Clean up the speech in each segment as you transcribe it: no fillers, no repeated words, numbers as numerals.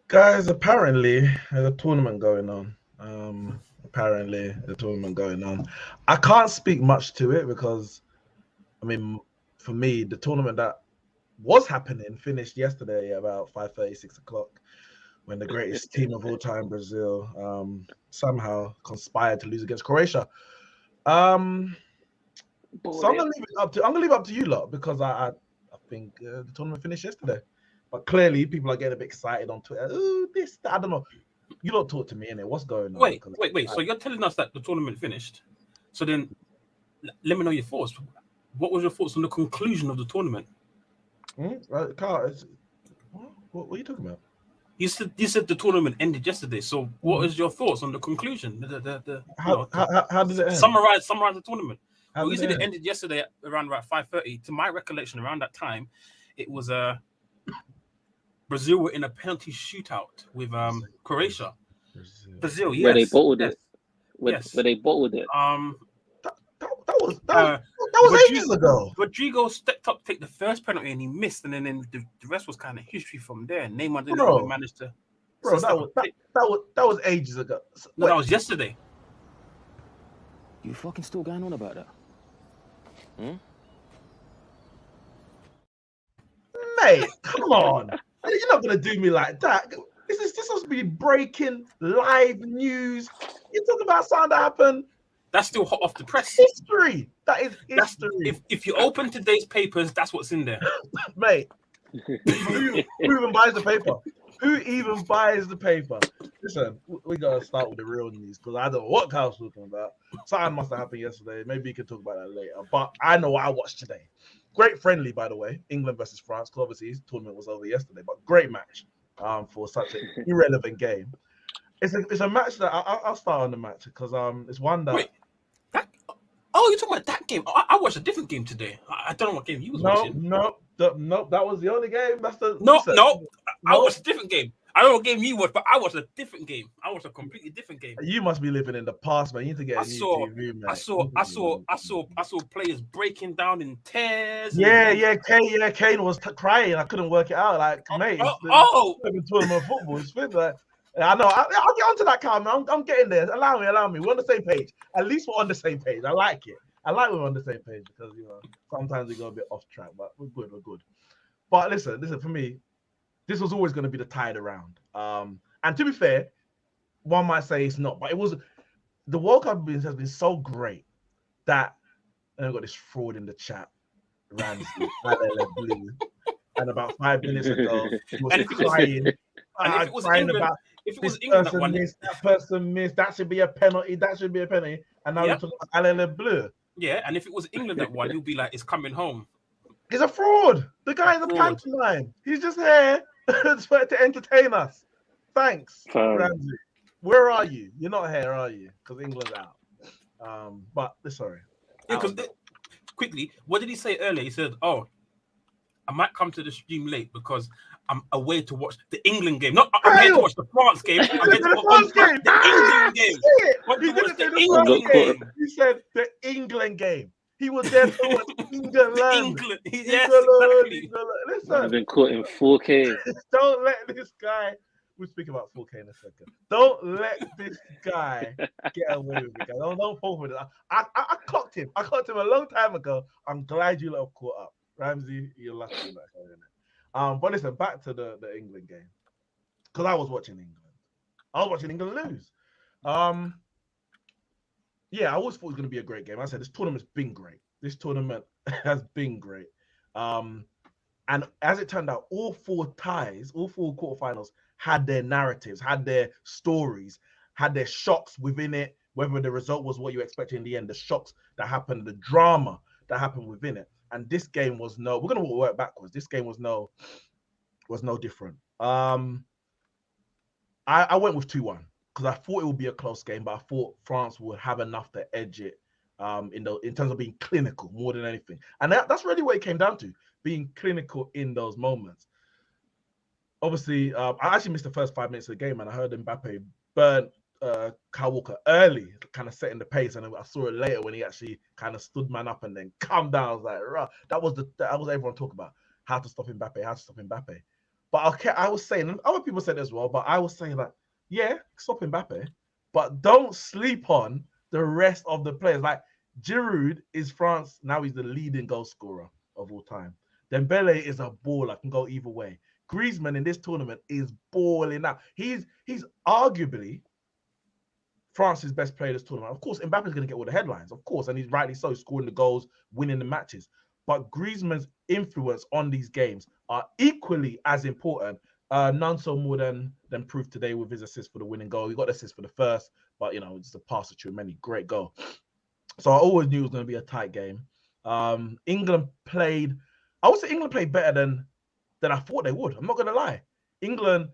Guys, apparently there's a tournament going on. Apparently the tournament going on. I can't speak much to it because, I mean, for me, the tournament that was happening finished yesterday about 5:30, 6 o'clock, when the greatest team of all time, Brazil, somehow conspired to lose against Croatia. Um, so I'm Bored. gonna leave it up to you lot because I think the tournament finished yesterday. But clearly, people are getting a bit excited on Twitter. Ooh, this, that, I don't know. You don't talk to me in it. What's going on? Wait, Because wait, wait. So you're telling us that the tournament finished? So then, let me know your thoughts. What was your thoughts on the conclusion of the tournament? Carl, what are you talking about? You said the tournament ended yesterday. So what is your thoughts on the conclusion? How did it end? Summarize the tournament. How Well, you did it said it end? ended yesterday around about 5:30. To my recollection, around that time, it was Brazil were in a penalty shootout with Croatia. Brazil. Brazil, Where they yes, bottled yes, it. Where yes. they bottled it. That Uh, was ages ago. Rodrigo stepped up to take the first penalty and he missed, and then the rest was kind of history from there. Neymar didn't really Bro, manage to bro, step up. that was ages ago. No, that was yesterday. You fucking still going on about that? Mate, come on. You're not gonna do me like that. This supposed to be breaking live news. You're talking about something that happened. That's still hot off the press. History. That is history. If you open today's papers, that's what's in there. Mate, who even buys the paper? Who even buys the paper? Listen, we gotta start with the real news because I don't know what Kyle's talking about. Something must have happened yesterday. Maybe you can talk about that later. But I know what I watched today. Great friendly, by the way, England versus France. Because obviously his tournament was over yesterday, but great match for such an irrelevant game. It's a match that I'll start on the match because it's one that. Wait, oh, you're talking about that game? I watched a different game today. I don't know what game you was watching. No, that was the only game. That's the No. I watched a different game. I don't know what game you watched, but I watched a different game. I watched a completely different game. You must be living in the past, man. You need to get a new TV, man. I saw players breaking down in tears. Kane was crying. I couldn't work it out. Like, mate, it's tournament football. It's fit, like, I know. I'll get onto that, Carl, man. I'm getting there. Allow me. We're on the same page. At least we're on the same page. I like it. I like we're on the same page because sometimes we go a bit off track, but we're good. But listen. For me, this was always going to be the tide around. And to be fair, one might say it's not, but it was. The World Cup has been so great that I've got this fraud in the chat, Ramsey, Blue, and about 5 minutes ago, he was crying. Crying about this person missed, that person missed. That should be a penalty. And now we're talking about Alain Bleu. Yeah, and if it was England that won, he'll be like, "It's coming home." He's a fraud. The guy's a pantomime. He's just here to entertain us. Thanks, Ramsey. Where are you? You're not here, are you? Because England's out. But sorry. Yeah, because quickly, what did he say earlier? He said, "Oh, I might come to the stream late because I'm away to watch the England game. Not I'm here to watch the France game. I'm here to watch the England game. He didn't say the France game. He said the England game. He was there to watch England. Yes, exactly. Listen, I've been caught in 4K. Don't let this guy. We'll speak about 4K in a second. Don't let this guy get away with it. Don't fall for it. I clocked him. I clocked him a long time ago. I'm glad you lot have caught up. Ramsey, you're lucky with that, isn't it? But listen, back to the England game. Because I was watching England. I was watching England lose. Yeah, I always thought it was going to be a great game. I said, this tournament's been great. This tournament has been great. And as it turned out, all four quarterfinals had their narratives, had their stories, had their shocks within it, whether the result was what you expected in the end, the shocks that happened, the drama that happened within it. And this game was we're going to work backwards. This game was no different. I went with 2-1 because I thought it would be a close game, but I thought France would have enough to edge it in terms of being clinical more than anything. And that's really what it came down to, being clinical in those moments. Obviously, I actually missed the first 5 minutes of the game, and I heard Mbappe burn Kyle Walker early, kind of setting the pace, and I saw it later when he actually kind of stood man up and then calmed down. I was like, that was everyone talk about how to stop Mbappe. But okay, I was saying, and other people said as well, but I was saying that, yeah, stop Mbappe, but don't sleep on the rest of the players. Like Giroud is France, now he's the leading goal scorer of all time. Dembele is a baller, can go either way. Griezmann in this tournament is balling out. He's arguably France's best player this tournament. Of course, Mbappe's going to get all the headlines, of course, and he's rightly so, scoring the goals, winning the matches. But Griezmann's influence on these games are equally as important. None so more than proved today with his assist for the winning goal. He got the assist for the first, but it's a pass to many. Great goal. So I always knew it was going to be a tight game. England played, I would say England played better than I thought they would. I'm not going to lie. England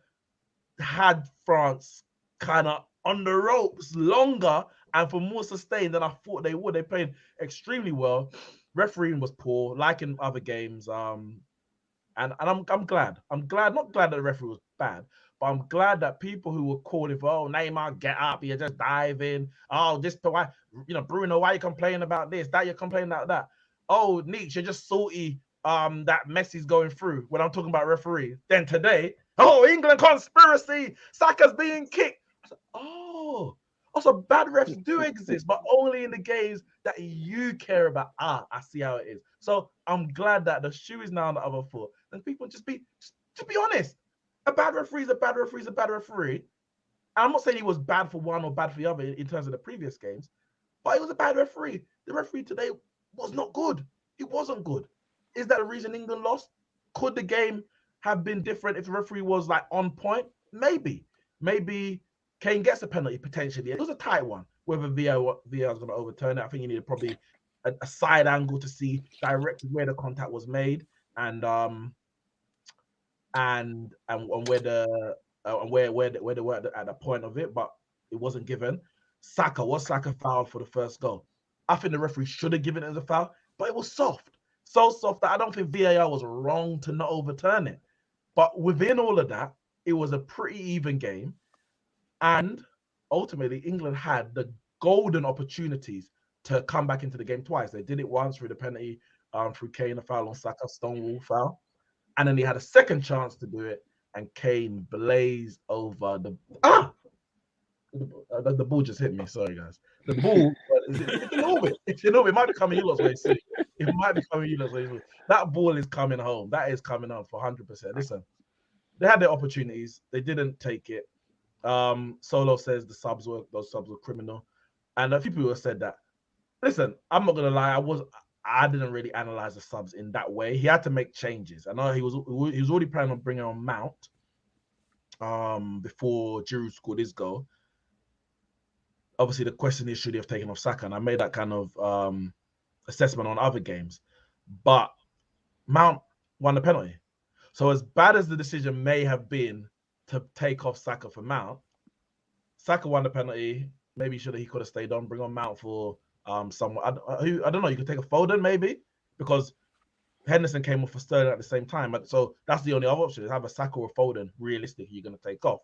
had France kind of on the ropes longer and for more sustained than I thought they would. They played extremely well. Refereeing was poor, like in other games. And I'm glad. I'm glad, not glad that the referee was bad, but I'm glad that people who were calling for, oh, Neymar, get up, you're just diving. Oh, this, why, Bruno, why are you complaining about this? That you're complaining about that. Oh, Neeks, you're just salty that Messi's going through when I'm talking about referee. Then today, oh, England conspiracy, Saka's being kicked. I said, oh, also bad refs do exist, but only in the games that you care about. I see how it is. So I'm glad that the shoe is now on the other foot. And people just be honest. A bad referee is a bad referee is a bad referee. And I'm not saying he was bad for one or bad for the other in terms of the previous games, but he was a bad referee. The referee today was not good. He wasn't good. Is that the reason England lost? Could the game have been different if the referee was like on point? Maybe. Maybe Kane gets a penalty potentially. It was a tight one. Whether VAR is going to overturn it, I think you need probably a side angle to see directly where the contact was made and where the where they were at the point of it, but it wasn't given. Saka fouled for the first goal. I think the referee should have given it as a foul, but it was soft. So soft that I don't think VAR was wrong to not overturn it. But within all of that, it was a pretty even game. And ultimately, England had the golden opportunities to come back into the game twice. They did it once through the penalty, through Kane, a foul on Saka, Stonewall foul. And then he had a second chance to do it, and Kane blazed over the ball just hit me. Sorry, guys. The ball, it's in orbit. It's in orbit. It might be coming Euros way soon. It might be coming Euros way soon. That ball is coming home. That is coming home for 100%. Listen, they had their opportunities. They didn't take it. Solo says those subs were criminal. And a few people have said that. Listen, I'm not going to lie. I didn't really analyze the subs in that way. He had to make changes. I know he was already planning on bringing on Mount before Giroud scored his goal. Obviously, the question is, should he have taken off Saka? And I made that kind of assessment on other games. But Mount won the penalty. So as bad as the decision may have been to take off Saka for Mount, Saka won the penalty. Maybe he could have stayed on, bring on Mount for someone. I don't know. You could take a Foden maybe, because Henderson came off for Sterling at the same time. So that's the only other option, is have a Saka or Foden. Realistically, you're going to take off.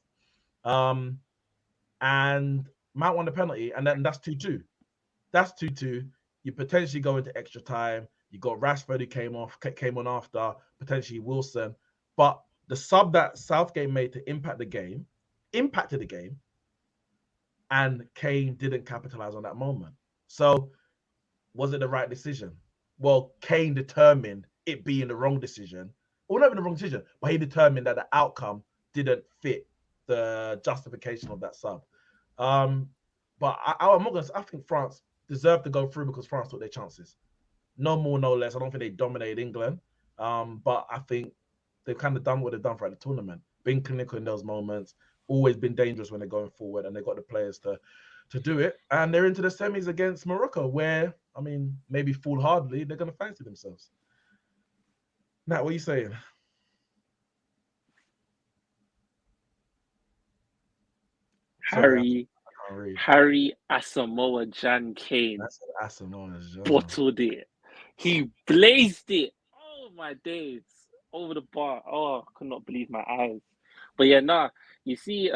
And Mount won the penalty, and then that's 2-2. That's 2-2. You potentially go into extra time. You got Rashford who came on after, potentially Wilson. But the sub that Southgate made to impacted the game, and Kane didn't capitalize on that moment. So was it the right decision? Well, Kane determined it being the wrong decision. Or not even the wrong decision, but he determined that the outcome didn't fit the justification of that sub. But I think France deserved to go through because France took their chances. No more, no less. I don't think they dominated England. But I think they've kind of done what they've done throughout the tournament. Been clinical in those moments, always been dangerous when they're going forward, and they've got the players to do it. And they're into the semis against Morocco, where, I mean, maybe foolhardily, they're going to fancy themselves. Nat, what are you saying? Harry Asamoah Gyan Kane bottled it. He blazed it. Oh my days. Over the bar. Oh, I could not believe my eyes. But yeah, you see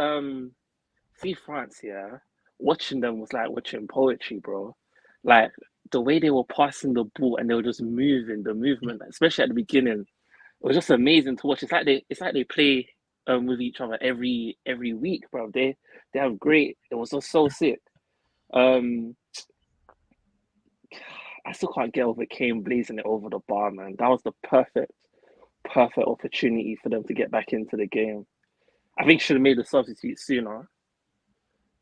France here, watching them was like watching poetry, bro. Like the way they were passing the ball and they were just moving, the movement, especially at the beginning. was just amazing to watch. It's like they play with each other every week, bro. They have great. It was just so sick. I still can't get over Kane blazing it over the bar, man. That was the perfect opportunity for them to get back into the game. I think should have made the substitute sooner.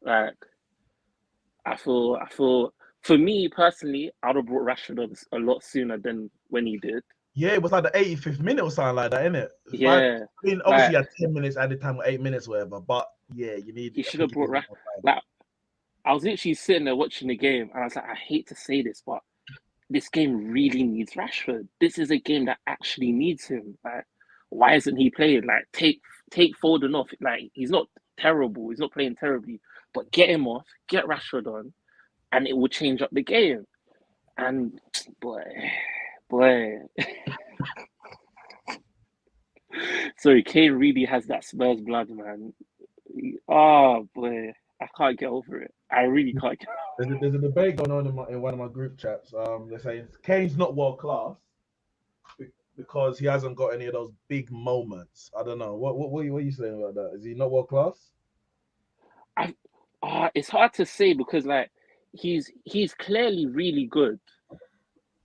Like, I feel for me personally, I'd have brought Rashford on a lot sooner than when he did. Yeah, it was like the 85th minute or something like that, innit? Yeah. I mean, obviously, you had 10 minutes at the time or 8 minutes, whatever. But yeah, you need. He should have brought Rashford. Like, I was literally sitting there watching the game, and I was like, I hate to say this, but this game really needs Rashford. This is a game that actually needs him. Like, why isn't he playing? Like, take Foden off. Like, he's not terrible. He's not playing terribly, but get him off, get Rashford on, and it will change up the game. And boy. Sorry, Kane really has that Spurs blood, man. Oh boy, I can't get over it. I really can't get over it. There's a debate going on in one of my group chats. They're saying Kane's not world class because he hasn't got any of those big moments. I don't know. What are you saying about that? Is he not world class? It's hard to say because like he's clearly really good.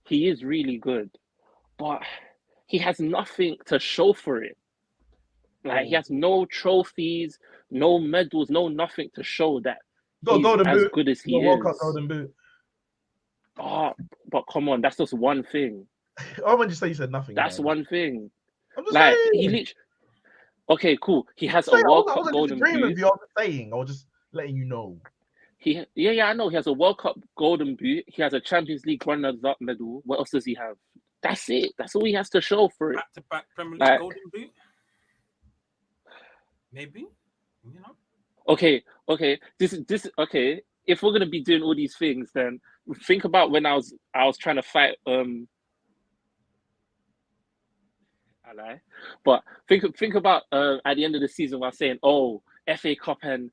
He is really good, but he has nothing to show for it. Like, he has no trophies, no medals, no nothing to show that he's as good as he is. World Cup golden boot. Oh, but come on, that's just one thing. Why would you say you said nothing? That's one thing. I'm just like, saying. he literally... Okay, cool. He has a World Cup golden boot. I was just letting you know. I know. He has a World Cup golden boot. He has a Champions League runners-up medal. What else does he have? That's it. That's all he has to show for it. Back-to-back Premier League golden boot. Maybe, you know. Okay. This okay. If we're gonna be doing all these things, then think about when I was trying to fight. I lie, but think about at the end of the season while saying, "Oh, FA Cup and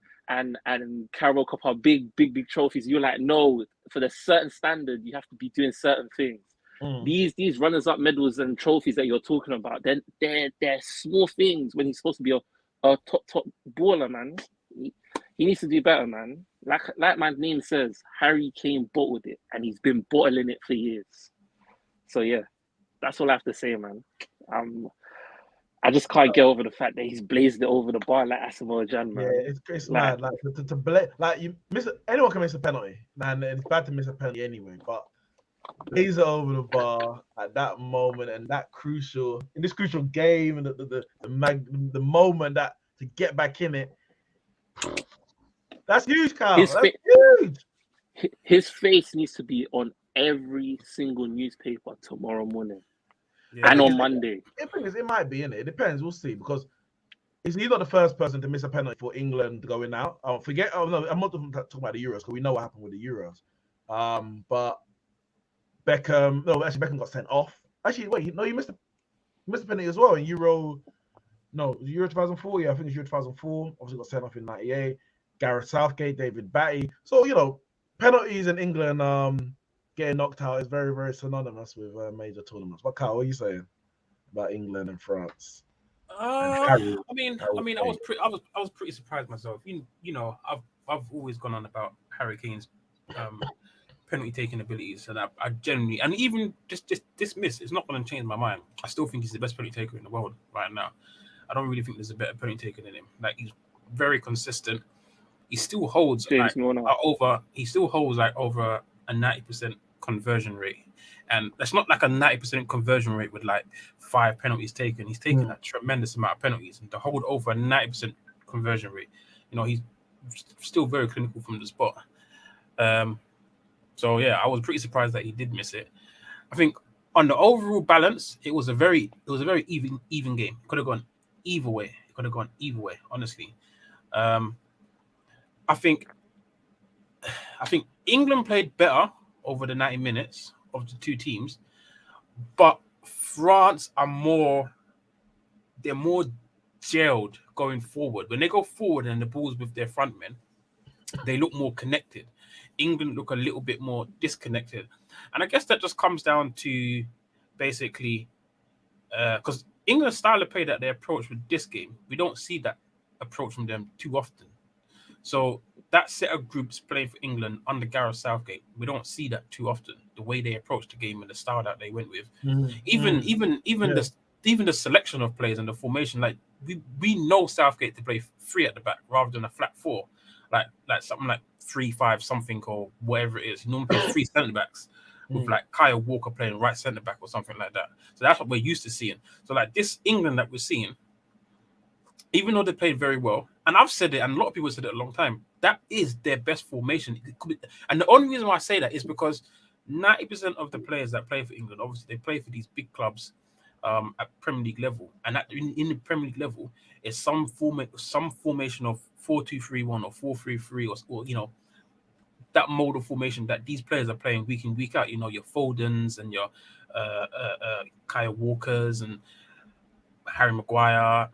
Carabao Cup are big trophies." You're like, no, for the certain standard, you have to be doing certain things. These runners-up medals and trophies that you're talking about, they're small things when he's supposed to be a top baller, man. He needs to do better, man. Like my name says, Harry Kane bottled it, and he's been bottling it for years. So yeah, that's all I have to say, man. I just can't get over the fact that he's blazed it over the bar like Asamoah Gyan, man. Yeah, it's mad. Like you miss anyone can miss a penalty, man. And it's bad to miss a penalty anyway. But blaze it over the bar at that moment and in this crucial game and the moment that to get back in it. That's huge, Carl. That's huge. His face needs to be on every single newspaper tomorrow morning and on Monday. The thing is, it might be in it. It depends. We'll see because he's not the first person to miss a penalty for England going out. I'm not talking about the Euros because we know what happened with the Euros. But Beckham got sent off. Actually, wait, no, he missed a penalty as well in Euro 2004. Yeah, I think it's Euro 2004. Obviously got sent off in 98. Gareth Southgate, David Batty. So, penalties in England getting knocked out is very, very synonymous with major tournaments. But Carl, what are you saying about England and France? I was pretty surprised myself. I've always gone on about Harry Kane's penalty taking abilities, and I genuinely, and even just this miss, it's not going to change my mind. I still think he's the best penalty taker in the world right now. I don't really think there's a better penalty taker than him. Like, he's very consistent. He still holds over a 90% conversion rate, and that's not like a 90% conversion rate with like 5 penalties taken. He's taken a tremendous amount of penalties, and to hold over a 90% conversion rate, he's still very clinical from the spot. So yeah, I was pretty surprised that he did miss it. I think on the overall balance, it was a very even game. Could have gone either way. Honestly. I think England played better over the 90 minutes of the two teams, but France are more gelled going forward. When they go forward and the ball's with their front men, they look more connected. England look a little bit more disconnected. And I guess that just comes down to basically because England's style of play that they approach with this game, we don't see that approach from them too often. So that set of groups playing for England under Gareth Southgate, we don't see that too often. The way they approached the game and the style that they went with, even the selection of players and the formation, like we know Southgate to play 3 at the back rather than a flat 4, like something like 3-5 something or whatever it is. He normally plays 3 centre backs with like Kyle Walker playing right centre back or something like that. So that's what we're used to seeing. So like this England that we're seeing, even though they played very well, and I've said it, and a lot of people said it a long time, that is their best formation. And the only reason why I say that is because 90% of the players that play for England, obviously, they play for these big clubs at Premier League level. And in the Premier League level, is some formation of 4-2-3-1 or 4-3-3 or you know, that mode of formation that these players are playing week in, week out. You know, your Fodens and your Kyle Walkers and Harry Maguire,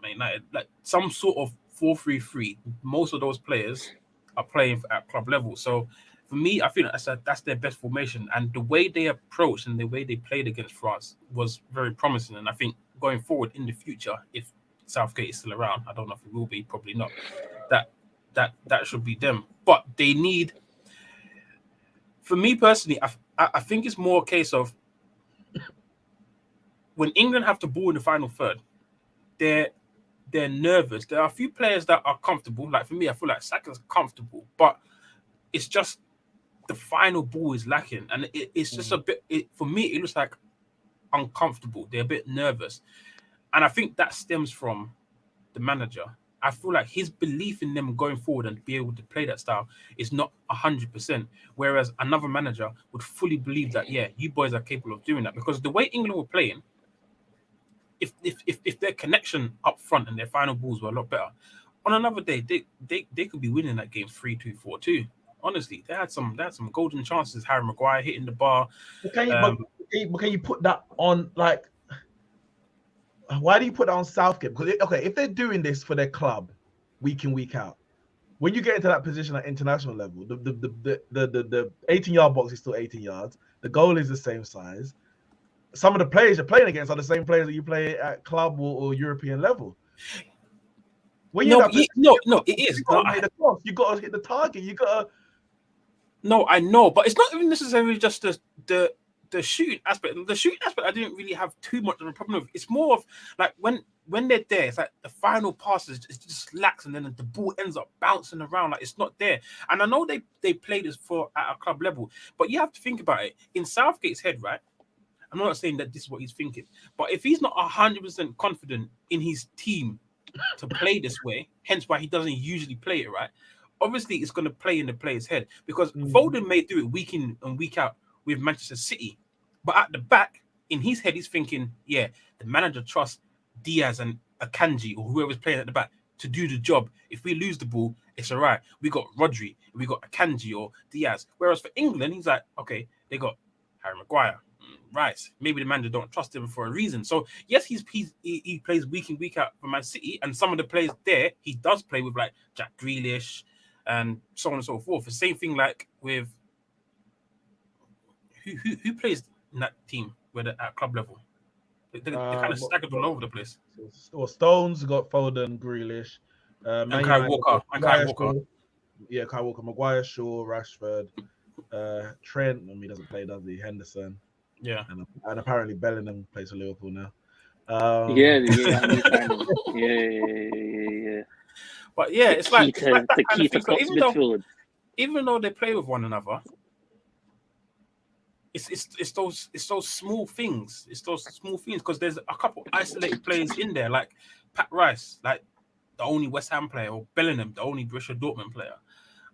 like some sort of 4-3-3. Most of those players are playing at club level. So for me, I feel that's their best formation. And the way they approached and the way they played against France was very promising. And I think going forward in the future, if Southgate is still around, I don't know if he will be, probably not, that should be them. But they need, for me personally, I think it's more a case of when England have the ball in the final third, they're nervous. There are a few players that are comfortable. Like for me, I feel like Saka's comfortable, but it's just the final ball is lacking, and it's just a bit. For me, it looks like uncomfortable. They're a bit nervous, and I think that stems from the manager. I feel like his belief in them going forward and be able to play that style is not 100%. Whereas another manager would fully believe that, yeah, you boys are capable of doing that, because the way England were playing, if their connection up front and their final balls were a lot better, on another day they could be winning that game 3-2, 4-2. Honestly, they had some golden chances. Harry Maguire hitting the bar. Can you put that on, like, why do you put that on Southgate? Because if they're doing this for their club week in, week out, when you get into that position at international level, the 18-yard box is still 18 yards. The goal is the same size. Some of the players you're playing against are the same players that you play at club or European level. It is. You got to hit the target. You got to. No, I know, but it's not even necessarily just the shooting aspect. The shooting aspect, I didn't really have too much of a problem with. It's more of like when they're there, it's like the final passes just lacks, and then the ball ends up bouncing around like it's not there. And I know they play this at a club level, but you have to think about it in Southgate's head, right? I'm not saying that this is what he's thinking, but if he's not 100% confident in his team to play this way, hence why he doesn't usually play it, right? Obviously, it's going to play in the player's head, because Foden may do it week in and week out with Manchester City, but at the back, in his head, he's thinking, yeah, the manager trusts Diaz and Akanji or whoever's playing at the back to do the job. If we lose the ball, it's all right. We got Rodri, we got Akanji or Diaz. Whereas for England, he's like, okay, they got Harry Maguire. Right, maybe the manager don't trust him for a reason. So yes, he plays week in, week out for Man City, and some of the players there he does play with, like Jack Grealish and so on and so forth. The same thing like with who plays in that team where they're at club level. They're kind of staggered all over the place. Well, Stones got Foden, Grealish, and Kyle Walker. Yeah, Kyle Walker, Maguire, Shaw, Rashford, Trent. I mean, he doesn't play, does he? Henderson. Yeah, and apparently Bellingham plays for Liverpool now. Yeah. But yeah, it's like the key to Klopp's midfield. Even though they play with one another, it's those small things. It's those small things, because there's a couple isolated players in there, like Pat Rice, like the only West Ham player, or Bellingham, the only Borussia Dortmund player.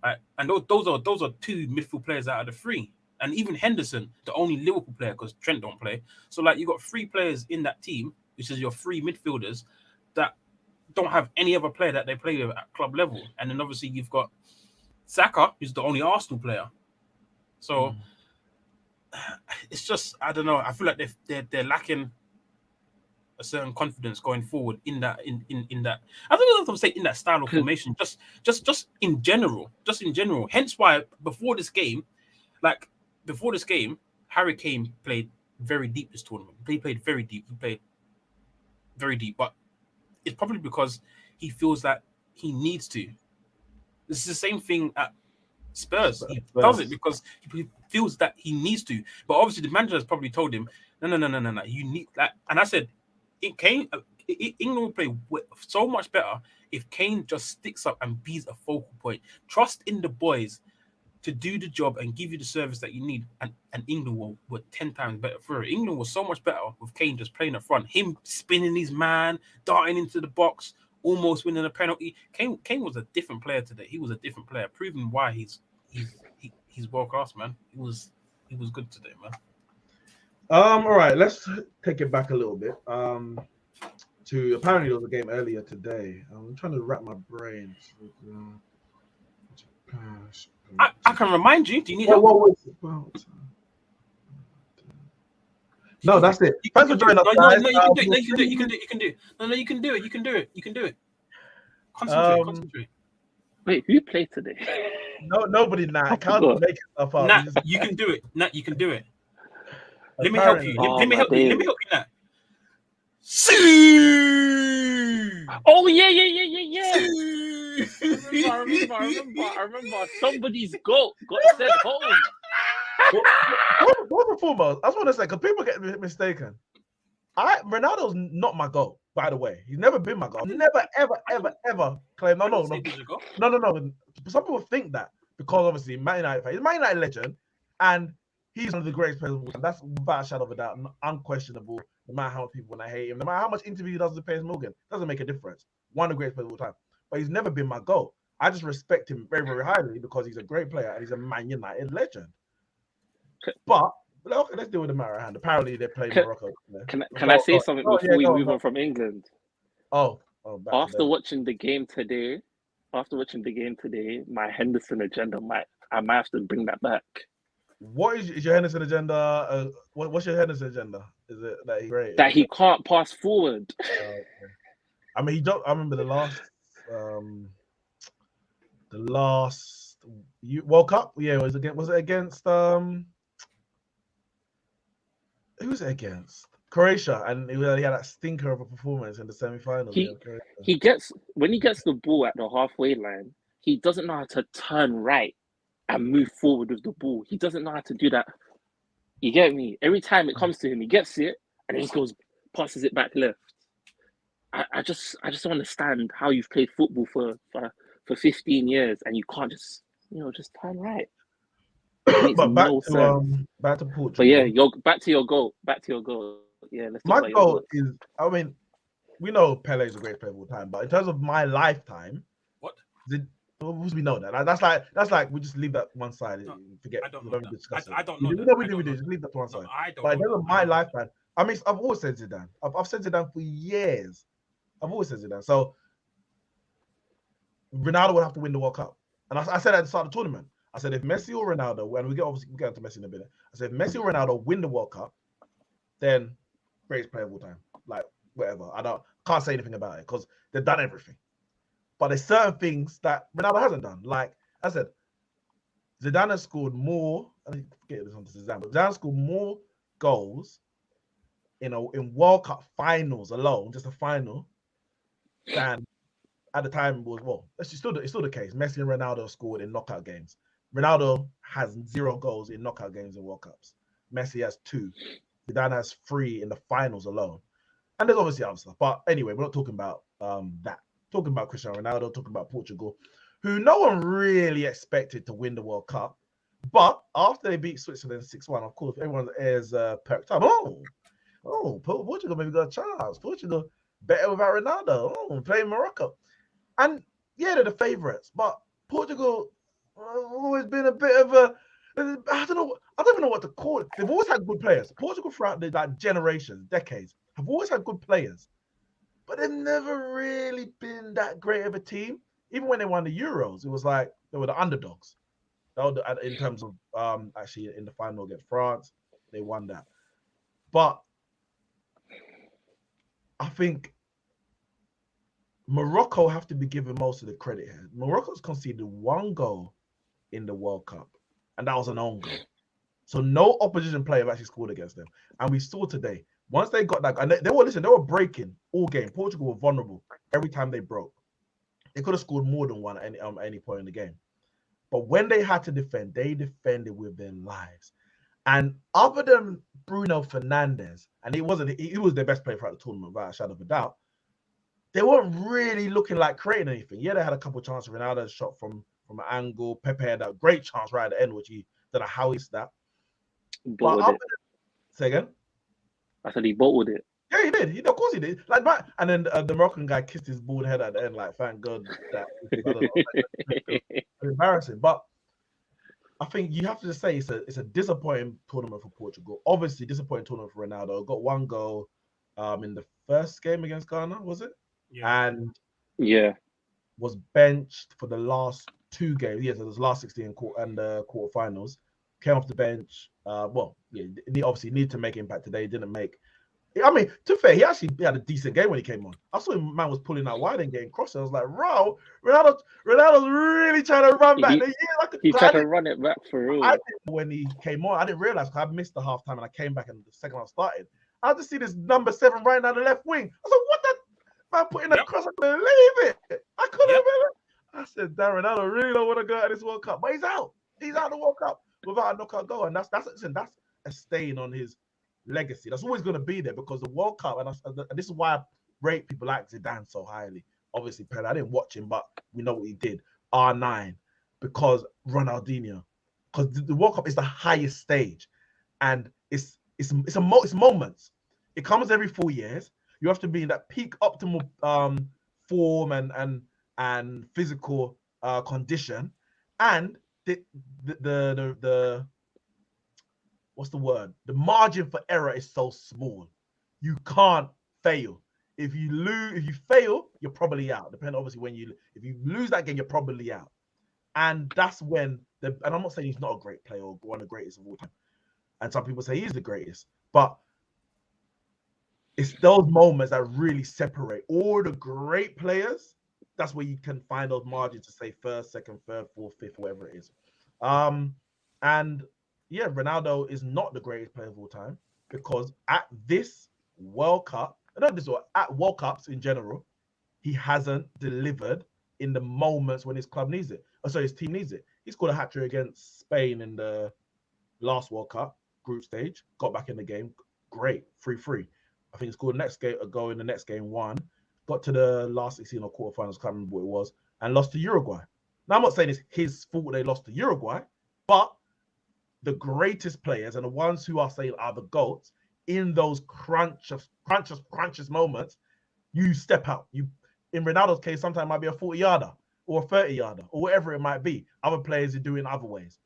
Right? And those are 2 midfield players out of the 3. And even Henderson, the only Liverpool player, because Trent don't play. So, like, you got 3 players in that team, which is your 3 midfielders, that don't have any other player that they play with at club level. And then, obviously, you've got Saka, who's the only Arsenal player. So, it's just, I don't know. I feel like they're lacking a certain confidence going forward in that. In that, I don't know if I'm saying in that style of formation. Just in general. Hence why before this game, Harry Kane played very deep this tournament. He played very deep. He played very deep, but it's probably because he feels that he needs to. This is the same thing at Spurs. He does it because he feels that he needs to. But obviously, the manager has probably told him, no. You need that. And I said, England will play so much better if Kane just sticks up and be a focal point. Trust in the boys to do the job and give you the service that you need. And England were 10 times better for it. England was so much better with Kane just playing up front. Him spinning his man, darting into the box, almost winning a penalty. Kane was a different player today. He was a different player, proving why he's world class, man. He was good today, man. All right, let's take it back a little bit. To apparently there was a game earlier today. I'm trying to wrap my brain. I can remind you. Do you need help? What was it about? No, that's it. Thanks for joining us, guys. No, you can do it. No, you can do it. Concentrate. Wait, who played today? No, nobody now. Can't make stuff up. Nat, you can do it. Nat, you can do it. Let me help you. Let me help you, Nat. Oh yeah. I remember. Somebody's goat got sent home. What foremost, I just want to say, because people get mistaken. Ronaldo's not my goal, by the way. He's never been my goal. Never, ever claimed. No. Some people think that because obviously Man United fan. He's a Man United legend, and he's one of the greatest players of all time. That's without a shadow of a doubt, unquestionable. No matter how much people want to hate him, no matter how much interview he does with Piers Morgan, doesn't make a difference. One of the greatest players of all time. But he's never been my goal. I just respect him very, very highly because he's a great player and he's a Man United legend. But okay, let's deal with the matter at hand. Apparently, they're playing Morocco. Can I say something before we move on from England? After watching the game today, my Henderson agenda I might have to bring that back. What is your Henderson agenda? What's your Henderson agenda? Is it that he's great? That he can't pass forward. Okay. I mean, he don't. I remember the last World Cup. Yeah, was it against who was it against? Croatia, and he had that stinker of a performance in the semi-final. When he gets the ball at the halfway line, he doesn't know how to turn right and move forward with the ball. He doesn't know how to do that. You get me? Every time it comes to him, he gets it and then he passes it back left. I just don't understand how you've played football for 15 years and you can't just turn right. But back to Portugal. But yeah, back to your goal. Yeah, let's my goal is. I mean, we know Pele is a great player of all time, but in terms of my lifetime, we know that. That's like we just leave that one side and forget. I don't know. I don't know. We do. Just leave that to one side. But in terms of my lifetime, I mean, I've always said Zidane. I've said Zidane for years. I've always said Zidane. So Ronaldo would have to win the World Cup, and I said at the start of the tournament. I said if Messi or Ronaldo, and we get into Messi in a minute. I said if Messi or Ronaldo win the World Cup, then greatest player of all time. Like whatever. Can't say anything about it because they've done everything. But there's certain things that Ronaldo hasn't done. Like I said, Zidane has scored more. I think forget this on Zidane, but Zidane scored more goals in World Cup finals alone, just a final, than at the time was it's still the case. Messi and Ronaldo scored in knockout games. Ronaldo has 0 goals in knockout games in World Cups. Messi has 2. Zidane has 3 in the finals alone. And there's obviously other stuff. But anyway, we're not talking about that. Talking about Cristiano Ronaldo, talking about Portugal, who no one really expected to win the World Cup. But after they beat Switzerland 6-1, of course, everyone's ears perked up. Portugal maybe got a chance. Portugal better without Ronaldo. Playing Morocco. And yeah, they're the favourites. But Portugal always been a bit of a, I don't even know what to call it. They've always had good players. Portugal throughout the generations, decades, have always had good players. But they've never really been that great of a team. Even when they won the Euros, it was like they were the underdogs. In terms of actually in the final against France, they won that. But I think Morocco have to be given most of the credit here. Morocco's conceded 1 goal in the World Cup, and that was an own goal. So no opposition player actually scored against them. And we saw today, Once they got that, and they were breaking all game. Portugal were vulnerable every time they broke. They could have scored more than one at any point in the game. But when they had to defend, they defended with their lives. And other than Bruno Fernandes, and he was their best player throughout the tournament, without a shadow of a doubt, they weren't really looking like creating anything. Yeah, they had a couple of chances. Ronaldo shot from an angle. Pepe had a great chance right at the end, which he don't know how he snapped. Say again? I said he bottled it. Yeah, he did. Of course he did. Like, and then the Moroccan guy kissed his bald head at the end. Like, thank God that. I don't know, embarrassing, but I think you have to just say it's a disappointing tournament for Portugal. Obviously, disappointing tournament for Ronaldo. Got one goal in the first game against Ghana, was it? Yeah. And was benched for the last 2 games. Yes, it was last 16 and the quarterfinals. Came off the bench. He obviously needed to make impact today. Didn't make. I mean, to be fair, he actually had a decent game when he came on. I saw him, man was pulling out wide and getting crosses. I was like, Ronaldo's really trying to run back. He tried to run it back for real. When he came on, I didn't realize because I missed the halftime and I came back and the second half started. I just see this number 7 right down the left wing. I was like, what the man putting that cross? I couldn't believe it. I couldn't believe it. I said, damn, Ronaldo really don't want to go out of this World Cup, but he's out. He's out of the World Cup without a knockout goal, and that's a stain on his legacy. That's always going to be there because the World Cup, and this is why I rate people like Zidane so highly. Obviously, Pele, I didn't watch him, but we know what he did. R9, because Ronaldinho, because the World Cup is the highest stage, and it's moments. It comes every 4 years. You have to be in that peak optimal form and physical condition, and the what's the word? The margin for error is so small. You can't fail. If you fail, you're probably out. Depending, obviously, if you lose that game, you're probably out. And that's when and I'm not saying he's not a great player or one of the greatest of all time. And some people say he's the greatest, but it's those moments that really separate all the great players. That's where you can find those margins to say first, second, third, fourth, fifth, whatever it is. And yeah, Ronaldo is not the greatest player of all time because at this World Cup, at World Cups in general, he hasn't delivered in the moments when his club needs it. His team needs it. He scored a hat-trick against Spain in the last World Cup group stage, got back in the game, great, 3-3. I think he scored a goal in the next game, won, got to the last 16 or quarterfinals, can't remember what it was, and lost to Uruguay. Now, I'm not saying it's his fault they lost to Uruguay, but the greatest players and the ones who are saying are the GOATs in those crunches moments, you step out. In Ronaldo's case, sometimes it might be a 40-yarder or a 30-yarder or whatever it might be. Other players are doing other ways.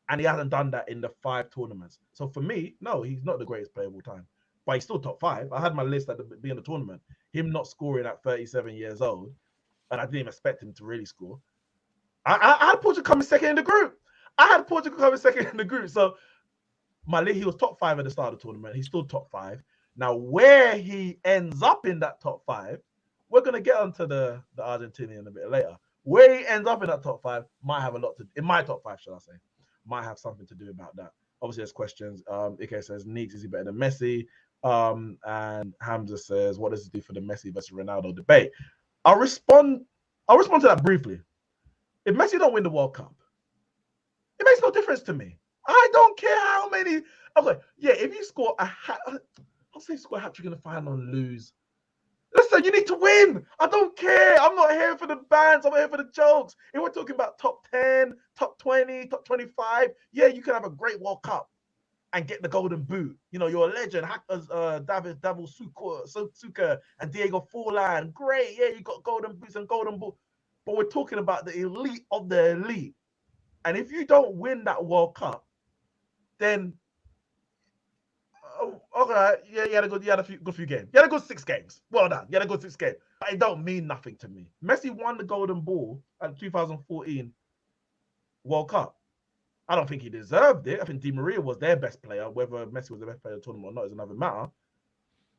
And he hasn't done that in the 5 tournaments. So for me, no, he's not the greatest player of all time. But he's still top 5. I had my list at the beginning of the tournament. Him not scoring at 37 years old, and I didn't even expect him to really score. I had Portugal coming second in the group. So he was top 5 at the start of the tournament. He's still top 5. Now, where he ends up in that top 5, we're going to get onto the Argentinian a bit later. Where he ends up in that top 5 might have a lot to in my top 5, shall I say, might have something to do about that. Obviously, there's questions. Ike says, Neeks, is he better than Messi? And Hamza says, what does it do for the Messi versus Ronaldo debate? I'll respond to that briefly. If Messi don't win the World Cup, it makes no difference to me. I don't care how many. Okay, yeah, if you score I'll say score a hat-trick in the final and lose. Listen, you need to win. I don't care. I'm not here for the bands. I'm here for the jokes. If we're talking about top 10, top 20, top 25, yeah, you can have a great World Cup and get the golden boot. You know, you're a legend. David Suker and Diego Forlan. Great. Yeah, you got golden boots and golden boot. But we're talking about the elite of the elite. And if you don't win that World Cup, then okay, yeah, you had a good few games. You had a good 6 games. Well done. You had a good 6 games. But it don't mean nothing to me. Messi won the Golden Ball at 2014 World Cup. I don't think he deserved it. I think Di Maria was their best player. Whether Messi was the best player of the tournament or not is another matter.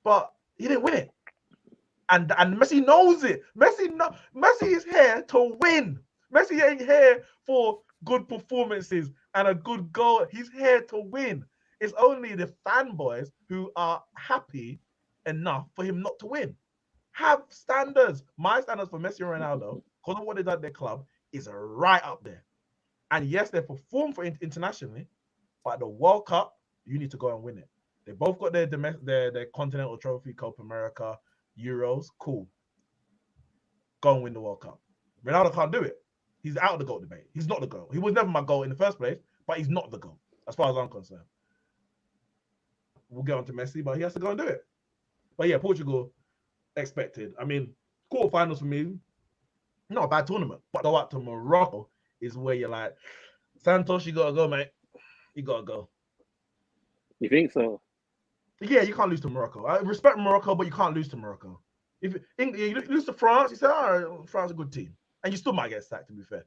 But he didn't win it. And Messi knows it. Messi is here to win. Messi ain't here for good performances and a good goal. He's here to win. It's only the fanboys who are happy enough for him not to win. Have standards. My standards for Messi and Ronaldo, because of what they done at their club, is right up there. And yes, they perform for internationally, but the World Cup, you need to go and win it. They both got their continental trophy, Copa America, Euros. Cool. Go and win the World Cup. Ronaldo can't do it. He's out of the GOAT debate. He's not the GOAT. He was never my GOAT in the first place, but he's not the GOAT, as far as I'm concerned. We'll get on to Messi, but he has to go and do it. But yeah, Portugal expected. I mean, quarterfinals for me, not a bad tournament, but go out to Morocco is where you're like, Santos, you gotta go, mate. You gotta go. You think so? Yeah, you can't lose to Morocco. I respect Morocco, but you can't lose to Morocco. If you lose to France, you say, all right, France is a good team. And you still might get sacked, to be fair.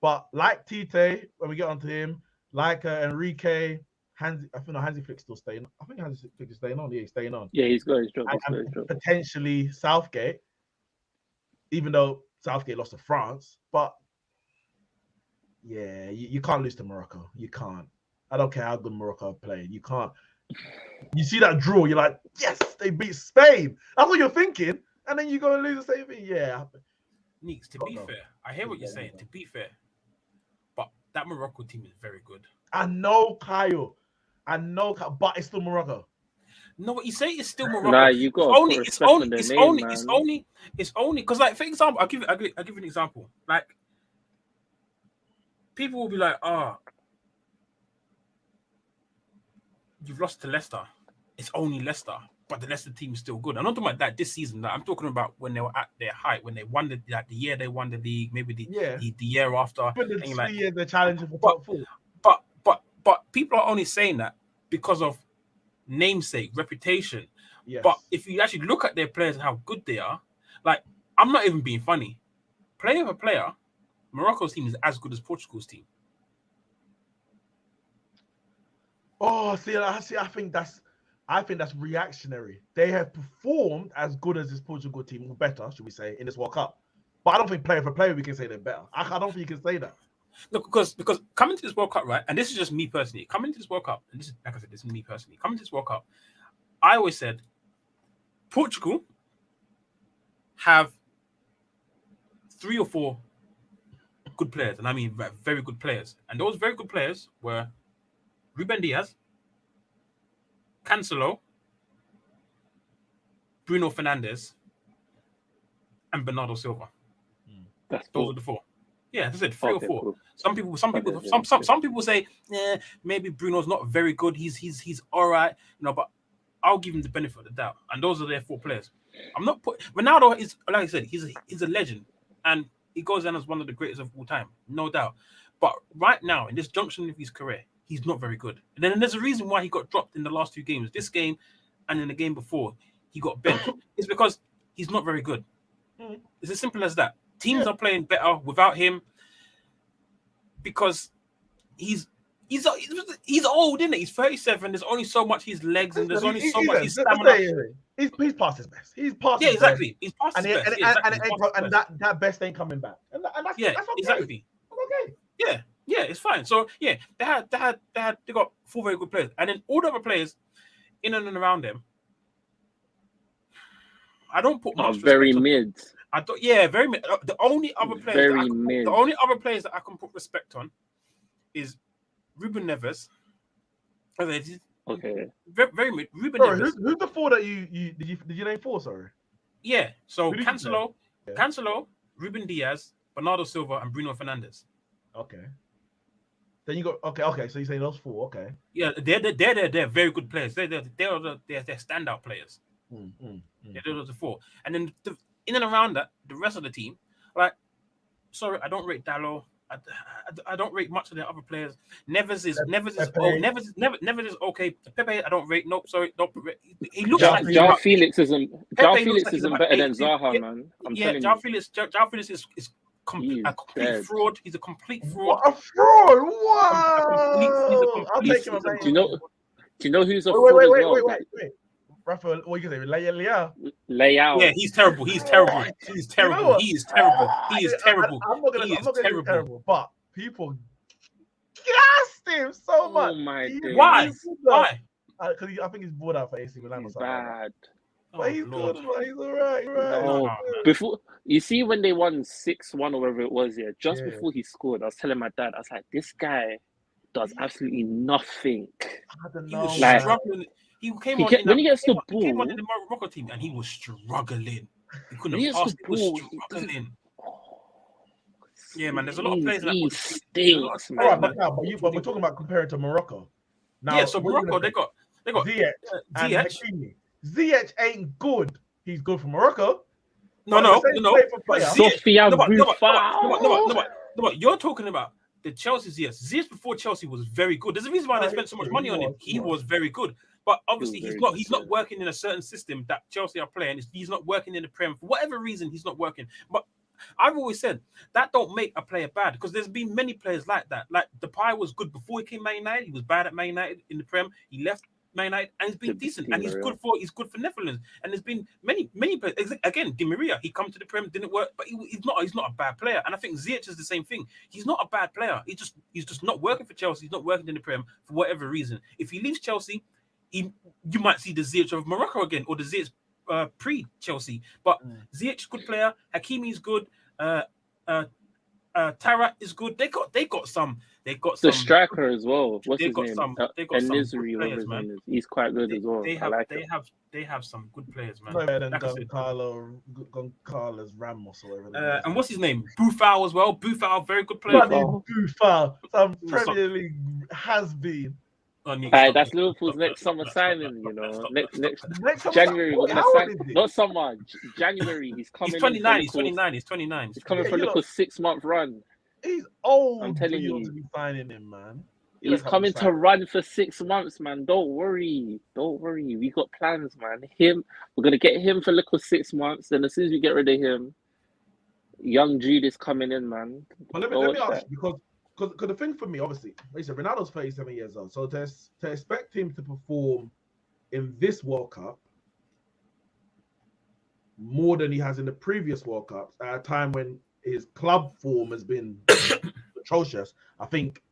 But like Tite, when we get onto him, like Enrique, Hansi Flick's still staying. I think Hansi Flick is staying on. Yeah, he's staying on. Yeah, he's got his job. Potentially Southgate, even though Southgate lost to France. But yeah, you can't lose to Morocco. You can't. I don't care how good Morocco have played. You can't. You see that draw, you're like, yes, they beat Spain. That's what you're thinking. And then you go and lose the same thing. Yeah. Neeks, to be fair, I hear what you're saying. To be fair, but that Morocco team is very good. I know, Kyle. But it's still Morocco. No, what you say is still Morocco. Nah, you got it's only because, like, for example, I'll give you an example. Like, people will be like, you've lost to Leicester. It's only Leicester, but the Leicester team is still good. I'm not talking about that this season. I'm talking about when they were at their height, when they won the year they won the league, maybe the year after. But the 3 years they're challenging for top 4. But people are only saying that because of namesake, reputation. Yes. But if you actually look at their players and how good they are, like, I'm not even being funny. Player for player, Morocco's team is as good as Portugal's team. Oh, I think that's reactionary. They have performed as good as this Portugal team, or better, should we say, in this World Cup. But I don't think player for player we can say they're better. I don't think you can say that. Look, because coming to this World Cup, right, and this is just me personally, coming to this World Cup, and this is, like I said, this is me personally, coming to this World Cup, I always said Portugal have 3 or 4 good players, and I mean very good players. And those very good players were Ruben Diaz, Cancelo, Bruno Fernandes, and Bernardo Silva. Those are the 4. Yeah, I said 3 or 4. Cool. Some people say, maybe Bruno's not very good. He's all right, but I'll give him the benefit of the doubt. And those are their 4 players. I'm not Ronaldo is, like I said, he's a legend, and he goes down as one of the greatest of all time, no doubt. But right now, in this junction of his career, he's not very good. And then there's a reason why he got dropped in the last 2 games. This game and in the game before, he got benched. It's because he's not very good. It's as simple as that. Teams are playing better without him because he's old, isn't it? He's 37. There's only so much his legs and there's only so much his stamina. He's past his best. He's past his exactly. Best. He's past his best. And that best ain't coming back. And that's okay. Exactly. Okay. Yeah, it's fine. So yeah, they got 4 very good players, and then all the other players in and around them, I don't put much very mid. I don't. Yeah, very mid. The only other players that I can put respect on is Ruben Neves. Okay. Very mid. Ruben Neves. Who's the 4 that you did you name 4? Sorry. Yeah. So Cancelo, Ruben Diaz, Bernardo Silva, and Bruno Fernandes. Okay. Then you go. Okay. So you say those 4. Okay. Yeah, they're very good players. They're standout players. Yeah, those are the 4. And then in and around that, the rest of the team, like, sorry, I don't rate Dalot. I don't rate much of the other players. Neves is okay. Pepe, I don't rate. Nope, sorry. He looks like João Felix isn't better than Zaha, man. I'm telling you. João Felix is a complete fraud. He's a complete fraud. What a fraud! Wow! I'll take him. Do you know who's a fraud? Wait. Rafa, what you gonna say? Leao. Yeah, he's terrible. He is terrible. He is terrible. I'm not gonna be terrible, but people gassed him so much. Oh my days. Why? Because I think he's bought out for AC Milan or He's something. bad. But he's good, man. He's all right. No, before you see when they won 6-1 or whatever it was, just before he scored, I was telling my dad, I was like, this guy does absolutely nothing. I don't He know. was struggling. He came on when he gets the ball. He came on in the Morocco team and he was struggling. He couldn't pass. He was struggling. Yeah, man. There's a lot of players he stinks, man. All right, but we're talking about comparing to Morocco. Now, so Morocco, they got Ziyech and Hakimi. Ziyech ain't good. He's good for Morocco. No. Sofia No, you're talking about the Chelsea Ziyech. Ziyech before Chelsea was very good. There's a reason why they spent so much money on him. He was very good. But obviously he's not working in a certain system that Chelsea are playing. He's not working in the Prem. For whatever reason, he's not working. But I've always said that don't make a player bad, because there's been many players like that. Like Depay was good before he came Man United. He was bad at Man United in the Prem. He left Man United and he's been decent, and he's good for Netherlands. And there's been many players. Again, Di Maria, he come to the Prem, didn't work, but he's not a bad player. And I think Ziyech is the same thing. He's not a bad player. He's just not working for Chelsea. He's not working in the Prem for whatever reason. If he leaves Chelsea, you might see the Ziyech of Morocco again, or the Ziyech pre-Chelsea. But Ziyech is a good player. Hakimi is good. Tarat is good. They got some. The striker as well. What's his name? They got some Nizri, good players, man. He's quite good as well. They have some good players, man. Goncalves Ramos or whatever. And what's his name? Boufal as well. Boufal, very good player. Boufal, some Premier League has been. That's Liverpool's next summer signing, you know. Next January, we're gonna sign. Not summer, January. He's coming. He's 29. He's 29. He's coming for a little 6-month run. He's old. I'm telling you, to be signing him, man. He's coming to run for 6 months, man. Don't worry. We got plans, man. We're gonna get him for a little 6 months. Then as soon as we get rid of him, young Jude is coming in, man. Well, let me ask you, because the thing for me, obviously, Ronaldo's 37 years old, so to expect him to perform in this World Cup more than he has in the previous World Cups at a time when his club form has been atrocious, I think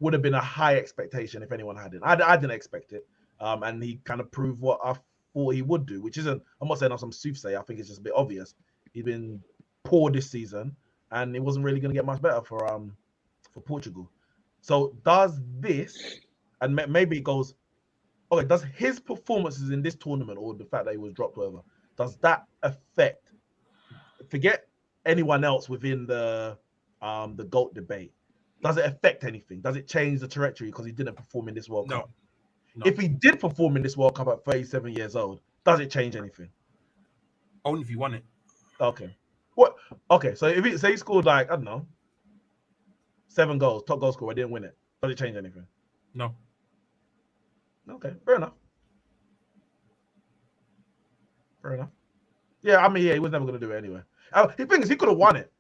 would have been a high expectation if anyone had it. I didn't expect it, and he kind of proved what I thought he would do, which isn't. I'm not saying I'm some soothsayer. I think it's just a bit obvious. He's been poor this season, and it wasn't really going to get much better for Portugal. So does this, and maybe it goes, okay, does his performances in this tournament, or the fact that he was dropped over, does that affect, forget anyone else within the GOAT debate, does it affect anything? Does it change the trajectory because he didn't perform in this World Cup? No. If he did perform in this World Cup at 37 years old, does it change anything? Only if you won it. Okay. What? Okay, so if he scored like, I don't know, 7 goals, top goal scorer, didn't win it, does it change anything? No. Okay, fair enough. Yeah, I mean, he was never going to do it anyway. The thing is, he could have won it,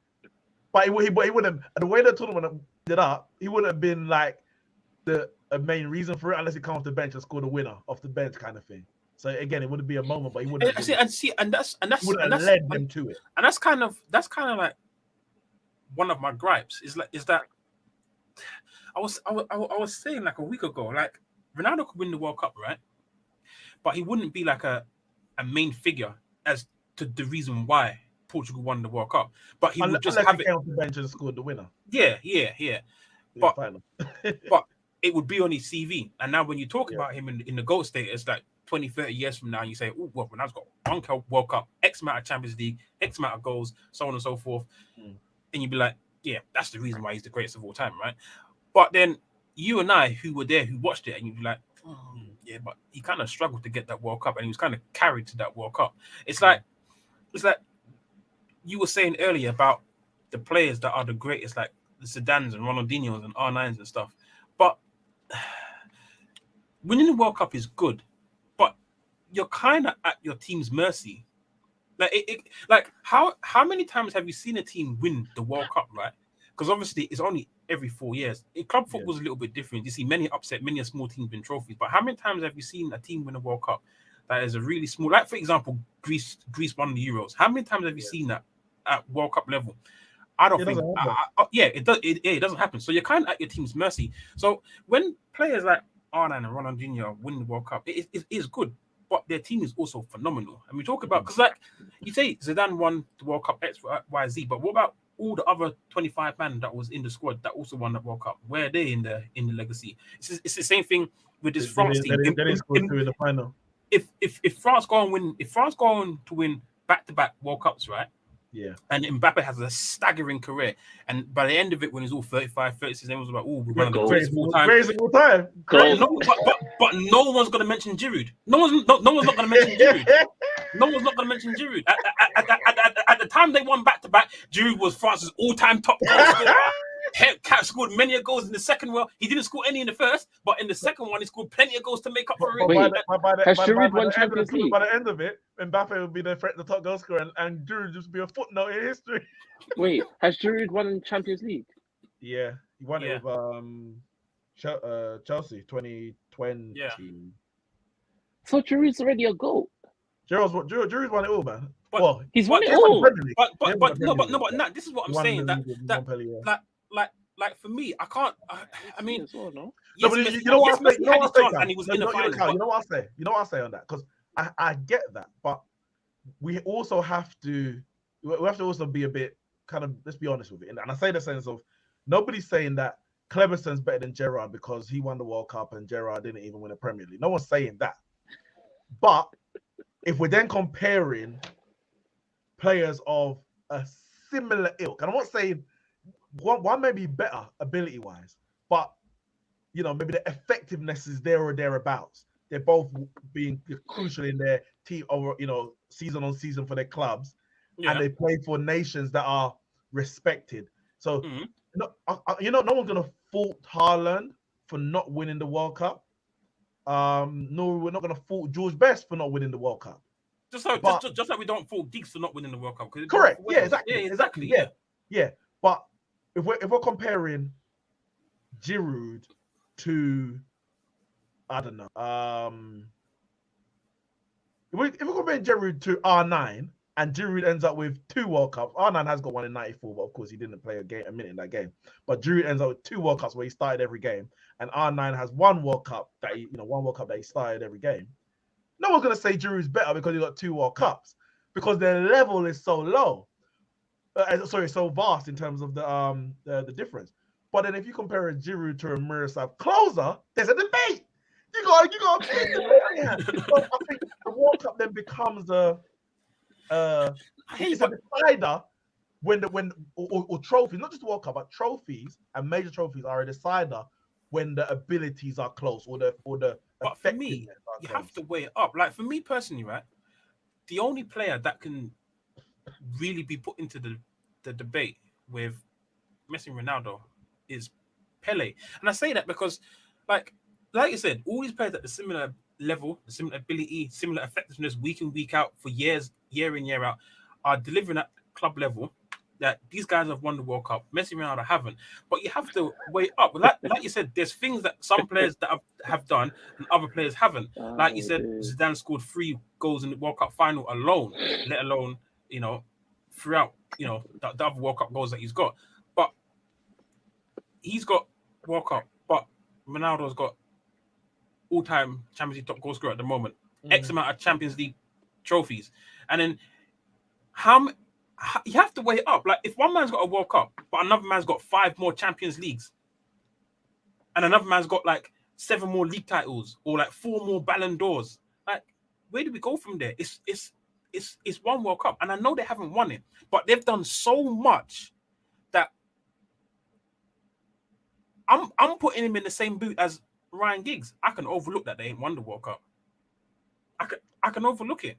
but he wouldn't. The way the tournament ended up, he wouldn't have been like a main reason for it unless he come off the bench and scored a winner off the bench kind of thing. So again, it wouldn't be a moment, but he wouldn't. And that's led them to it. And that's kind of like one of my gripes. Is that I was saying like a week ago, like Ronaldo could win the World Cup, right? But he wouldn't be like a main figure as to the reason why Portugal won the World Cup. But he would just have it on the bench and scored the winner. Yeah. But but it would be on his CV. And now when you talk about him in the GOAT status, like 20, 30 years from now, you say, oh, well, Ronaldo's got one World Cup, X amount of Champions League, X amount of goals, so on and so forth. And you'd be like, yeah, that's the reason why he's the greatest of all time, right? But then you and I, who were there, who watched it, and you'd be like, yeah, but he kind of struggled to get that World Cup, and he was kind of carried to that World Cup. It's like you were saying earlier about the players that are the greatest, like the Zidans and Ronaldinhos and R9s and stuff. But winning the World Cup is good, but you're kind of at your team's mercy. Like how many times have you seen a team win the World Cup, right? Because obviously it's only every 4 years. In club football is a little bit different. You see many upset, many a small teams win trophies. But how many times have you seen a team win a World Cup that is a really small, like for example, Greece won the Euros. How many times have you seen that at World Cup level? I don't think. Yeah, it does. It doesn't happen. So you're kind of at your team's mercy. So when players like R9 and Ronaldinho win the World Cup, it is good. But their team is also phenomenal. And we talk about, because like you say, Zidane won the World Cup X, Y, Z. But what about all the other 25 men that was in the squad that also won the World Cup? Where are they in the legacy? It's the same thing with this France team. They didn't score two in the final. If France go on to win back-to-back World Cups, right? Yeah. And Mbappe has a staggering career. And by the end of it, when he's all 35, 36, everyone's like, oh, we're one of the greatest of all time. But no one's going to mention Giroud. No one's not going to mention Giroud. No one's not going to mention Giroud. At the time they won back-to-back, Giroud was France's all-time top goal scorer. Scored many goals in the second. Well, he didn't score any in the first, but in the second one, he scored plenty of goals to make up for it. Has Giroud won Champions League? By the end of it, Mbappe would be the top goal scorer, and Giroud just be a footnote in history. Wait, has Giroud won Champions League? Yeah, he won it with Chelsea 2020. Yeah. So Giroud's already a GOAT. Giroud's won it all, man. But he's won it all. But this is what I'm saying. Like for me, I can't. I mean, you know what I say on that, because I get that, but we also have to also be a bit kind of, let's be honest with it. And I say the sense of, nobody's saying that Cleberson's better than Gerrard because he won the World Cup and Gerrard didn't even win a Premier League. No one's saying that. But if we're then comparing players of a similar ilk, and I'm not saying one may be better ability-wise, but maybe the effectiveness is there or thereabouts. They're both being crucial in their team over, season on season for their clubs, and they play for nations that are respected. So, no one's gonna fault Haaland for not winning the World Cup. No, we're not gonna fault George Best for not winning the World Cup. Just like we don't fault Deeks for not winning the World Cup. Correct. Yeah, exactly. Yeah. But if we're comparing Giroud to, I don't know, if we're comparing Giroud to R9, and Giroud ends up with 2 World Cups. R9 has got one in '94, but of course he didn't play a minute in that game. But Giroud ends up with 2 World Cups where he started every game, and R9 has 1 World Cup that he started every game. No one's gonna say Giroud's better because he got 2 World Cups, because their level is so low. So vast in terms of the difference. But then if you compare a Giroud to a Miroslav Klose, there's a debate. You got a big debate. I think the World Cup then becomes it's a decider or trophies, not just the World Cup, but trophies and major trophies are a decider when the abilities are close or the. But for me, you have to weigh it up. Like for me personally, right, the only player that can really be put into the debate with Messi and Ronaldo is Pele. And I say that because, like you said, all these players at the similar level, the similar ability, similar effectiveness, week in, week out, for years, year in, year out, are delivering at club level. That these guys have won the World Cup. Messi and Ronaldo haven't. But you have to weigh up. Like you said, there's things that some players that have done and other players haven't. Like you said, Zidane scored 3 goals in the World Cup final alone, let alone, throughout, the other World Cup goals that he's got. But he's got World Cup, but Ronaldo's got all-time Champions League top goal scorer at the moment. X amount of Champions League trophies. And then you have to weigh it up. Like if one man's got a World Cup, but another man's got 5 more Champions Leagues, and another man's got like 7 more league titles or like 4 more Ballon d'Ors, like where do we go from there? It's one World Cup, and I know they haven't won it, but they've done so much that I'm putting him in the same boot as Ryan Giggs. I can overlook that they ain't won the World Cup. I can overlook it.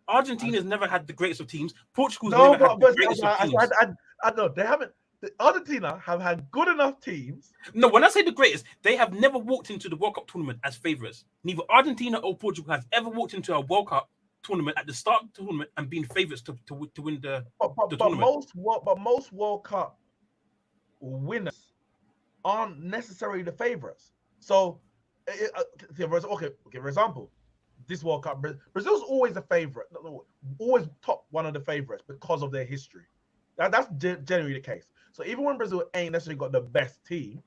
Argentina's never had the greatest of teams. Portugal's never had the greatest of teams. I know they haven't. Argentina have had good enough teams. No, when I say the greatest, they have never walked into the World Cup tournament as favourites. Neither Argentina or Portugal has ever walked into a World Cup tournament at the start of the tournament and been favourites to win the tournament. But most World Cup winners aren't necessarily the favourites. So, for example, this World Cup, Brazil's always a favorite, always top one of the favorites because of their history. That's generally the case. So even when Brazil ain't necessarily got the best team,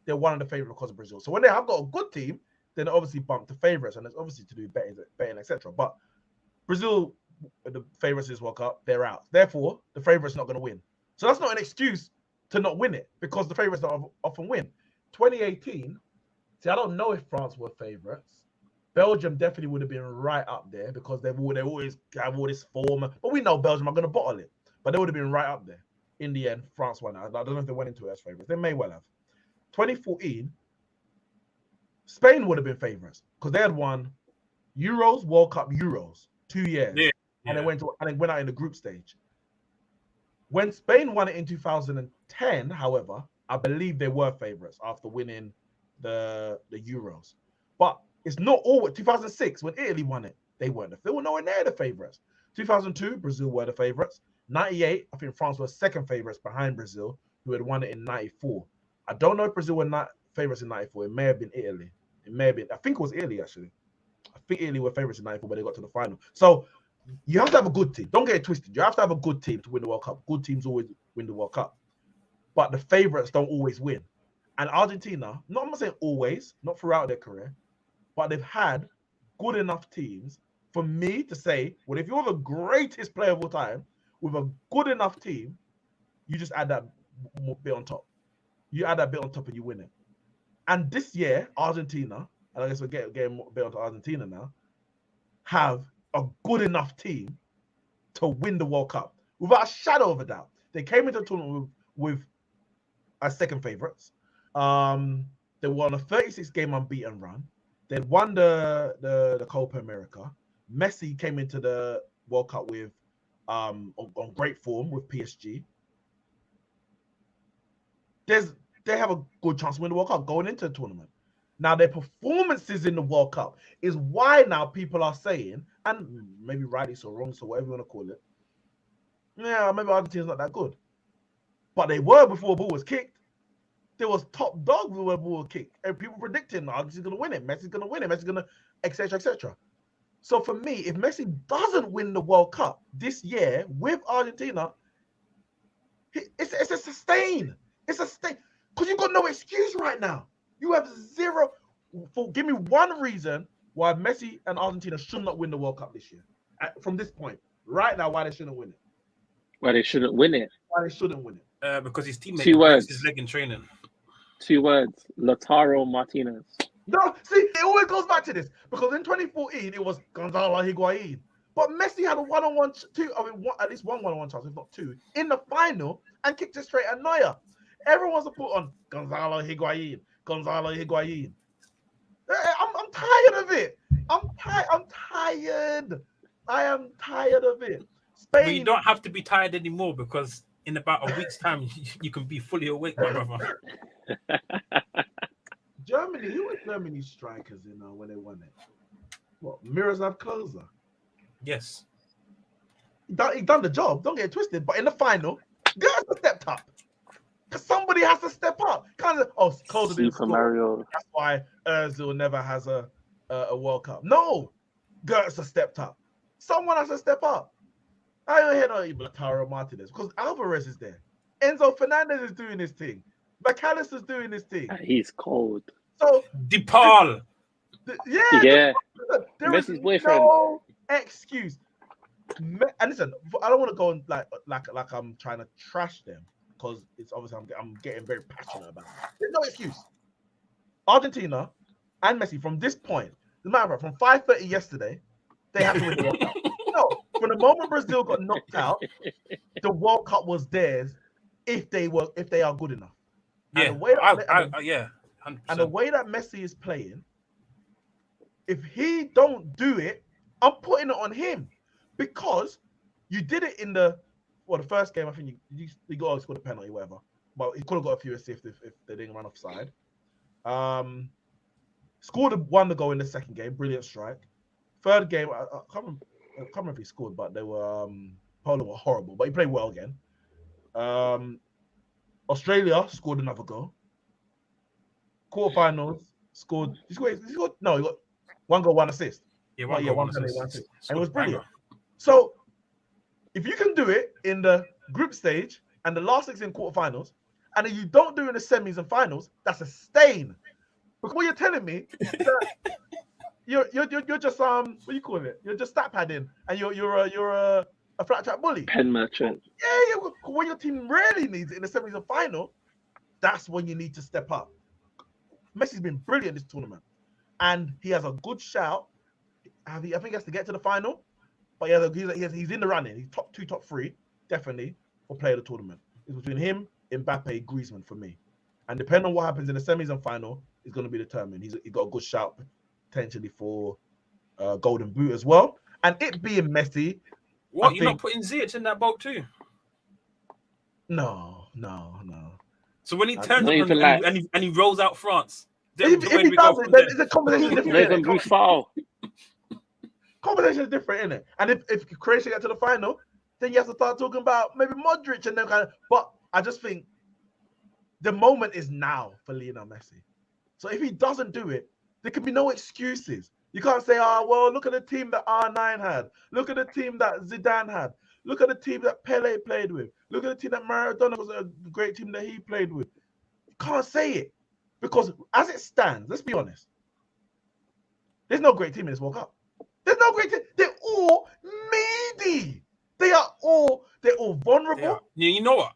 they're one of the favorites because of Brazil. So when they have got a good team, then they obviously bump the favorites, and it's obviously to do betting, etc. But Brazil, the favorites this World Cup, they're out. Therefore, the favorite's not going to win. So that's not an excuse to not win it because the favorites don't often win. 2018, see, I don't know if France were favorites. Belgium definitely would have been right up there because they always have all this form. But we know Belgium are going to bottle it. But they would have been right up there. In the end, France won. I don't know if they went into it as favorites. They may well have. 2014, Spain would have been favorites because they had won Euros, World Cup, Euros, 2 years. Yeah. And they went out in the group stage. When Spain won it in 2010, however, I believe they were favorites after winning the Euros. But it's not always 2006 when Italy won it. They were nowhere near the favorites. 2002, Brazil were the favorites. 98, I think France were second favorites behind Brazil, who had won it in 94. I don't know if Brazil were not favorites in 94. It may have been Italy. It may have been. I think it was Italy, actually. I think Italy were favorites in 94, but they got to the final. So you have to have a good team. Don't get it twisted. You have to have a good team to win the World Cup. Good teams always win the World Cup. But the favorites don't always win. And Argentina, I'm not saying always, not throughout their career, but they've had good enough teams for me to say, well, if you're the greatest player of all time with a good enough team, you just add that bit on top. You add that bit on top and you win it. And this year, Argentina, and I guess we're getting a bit onto Argentina now, have a good enough team to win the World Cup without a shadow of a doubt. They came into the tournament with as second favorites. They were on a 36-game unbeaten run. They'd won the Copa America. Messi came into the World Cup with on great form with PSG. They have a good chance to win the World Cup going into the tournament. Now, their performances in the World Cup is why now people are saying, and maybe rightly so, wrong, so whatever you want to call it, yeah, maybe Argentina's not that good. But they were before the ball was kicked. There was top dogs before the ball was kicked. And people predicting Argentina's going to win it. Messi's going to win it. Messi's going to, etc., etc. So for me, if Messi doesn't win the World Cup this year with Argentina, it's a sustain. It's a sustain. Because you've got no excuse right now. You have zero. Give me one reason why Messi and Argentina should not win the World Cup this year. From this point, right now, why they shouldn't win it. Why they shouldn't win it? Why they shouldn't win it. Because his teammate breaks his leg in training. 2 words. Lautaro Martinez. No, see, it always goes back to this. Because in 2014, it was Gonzalo Higuain. But Messi had a one-on-one, at least one one-on-one chance, if not two, in the final and kicked it straight at Neuer. Everyone's to put on Gonzalo Higuain. Gonzalo Higuain. I'm tired of it. I'm tired. I am tired of it. Spain. But you don't have to be tired anymore because in about a week's time, you can be fully awake, my brother. Germany, who were Germany's strikers when they won it? What, Miroslav Klose? Yes. He done the job. Don't get it twisted. But in the final, Gertz stepped up. Because somebody has to step up. Kind of, Klose didn't score. Mario. That's why Ozil never has a World Cup. No, Gertz has stepped up. Someone has to step up. I don't hear no Lautaro Martinez because Alvarez is there. Enzo Fernandez is doing his thing. McAllister's doing his thing. He's cold. So DePaul. Yeah. There is boyfriend. No excuse. And listen, I don't want to go on like I'm trying to trash them because it's obviously I'm getting very passionate about it. There's no excuse. Argentina and Messi from this point, as a matter of fact, from 5:30 yesterday, they have to win the World Cup. No, from the moment Brazil got knocked out, the World Cup was theirs if they are good enough. Yeah, and the way that, 100%. And the way that Messi is playing, if he don't do it, I'm putting it on him because you did it in the first game. I think you got to score the penalty, whatever. But he could have got a few assists if they didn't run offside. Won the goal in the second game, brilliant strike. Third game, I can't remember if he scored, but they were Poland were horrible, but he played well again. Australia scored another goal. Quarterfinals scored. He got 1 goal, 1 assist. Yeah, one penalty, 1 assist. And it was brilliant. Banger. So if you can do it in the group stage and the last 16 quarterfinals, and if you don't do it in the semis and finals, that's a stain. Because what you're telling me is that you're just what do you call it? You're just stat padding, and you're a flat track bully. Pen merchant. Yeah. When your team really needs it in the semis and final, that's when you need to step up. Messi's been brilliant this tournament, and he has a good shout. I think he has to get to the final, but he's in the running. He's top 2, top 3, definitely for player of the tournament. It's between him, Mbappe, Griezmann for me. And depending on what happens in the semis and final, is going to be determined. He's got a good shout potentially for Golden Boot as well. And it being Messi, what you're not putting Ziyech in that boat too? No. So when he turns up and he rolls out France, if he does it, then it's a conversation different. Conversation is different, isn't it? And if Croatia get to the final, then you have to start talking about maybe Modric and them kind of. But I just think the moment is now for Lionel Messi. So if he doesn't do it, there can be no excuses. You can't say, well, look at the team that R9 had. Look at the team that Zidane had. Look at the team that Pele played with. Look at the team that Maradona was a great team that he played with. You can't say it. Because as it stands, let's be honest, there's no great team in this World Cup. There's no great team. They're all meaty. They're all vulnerable. You know what?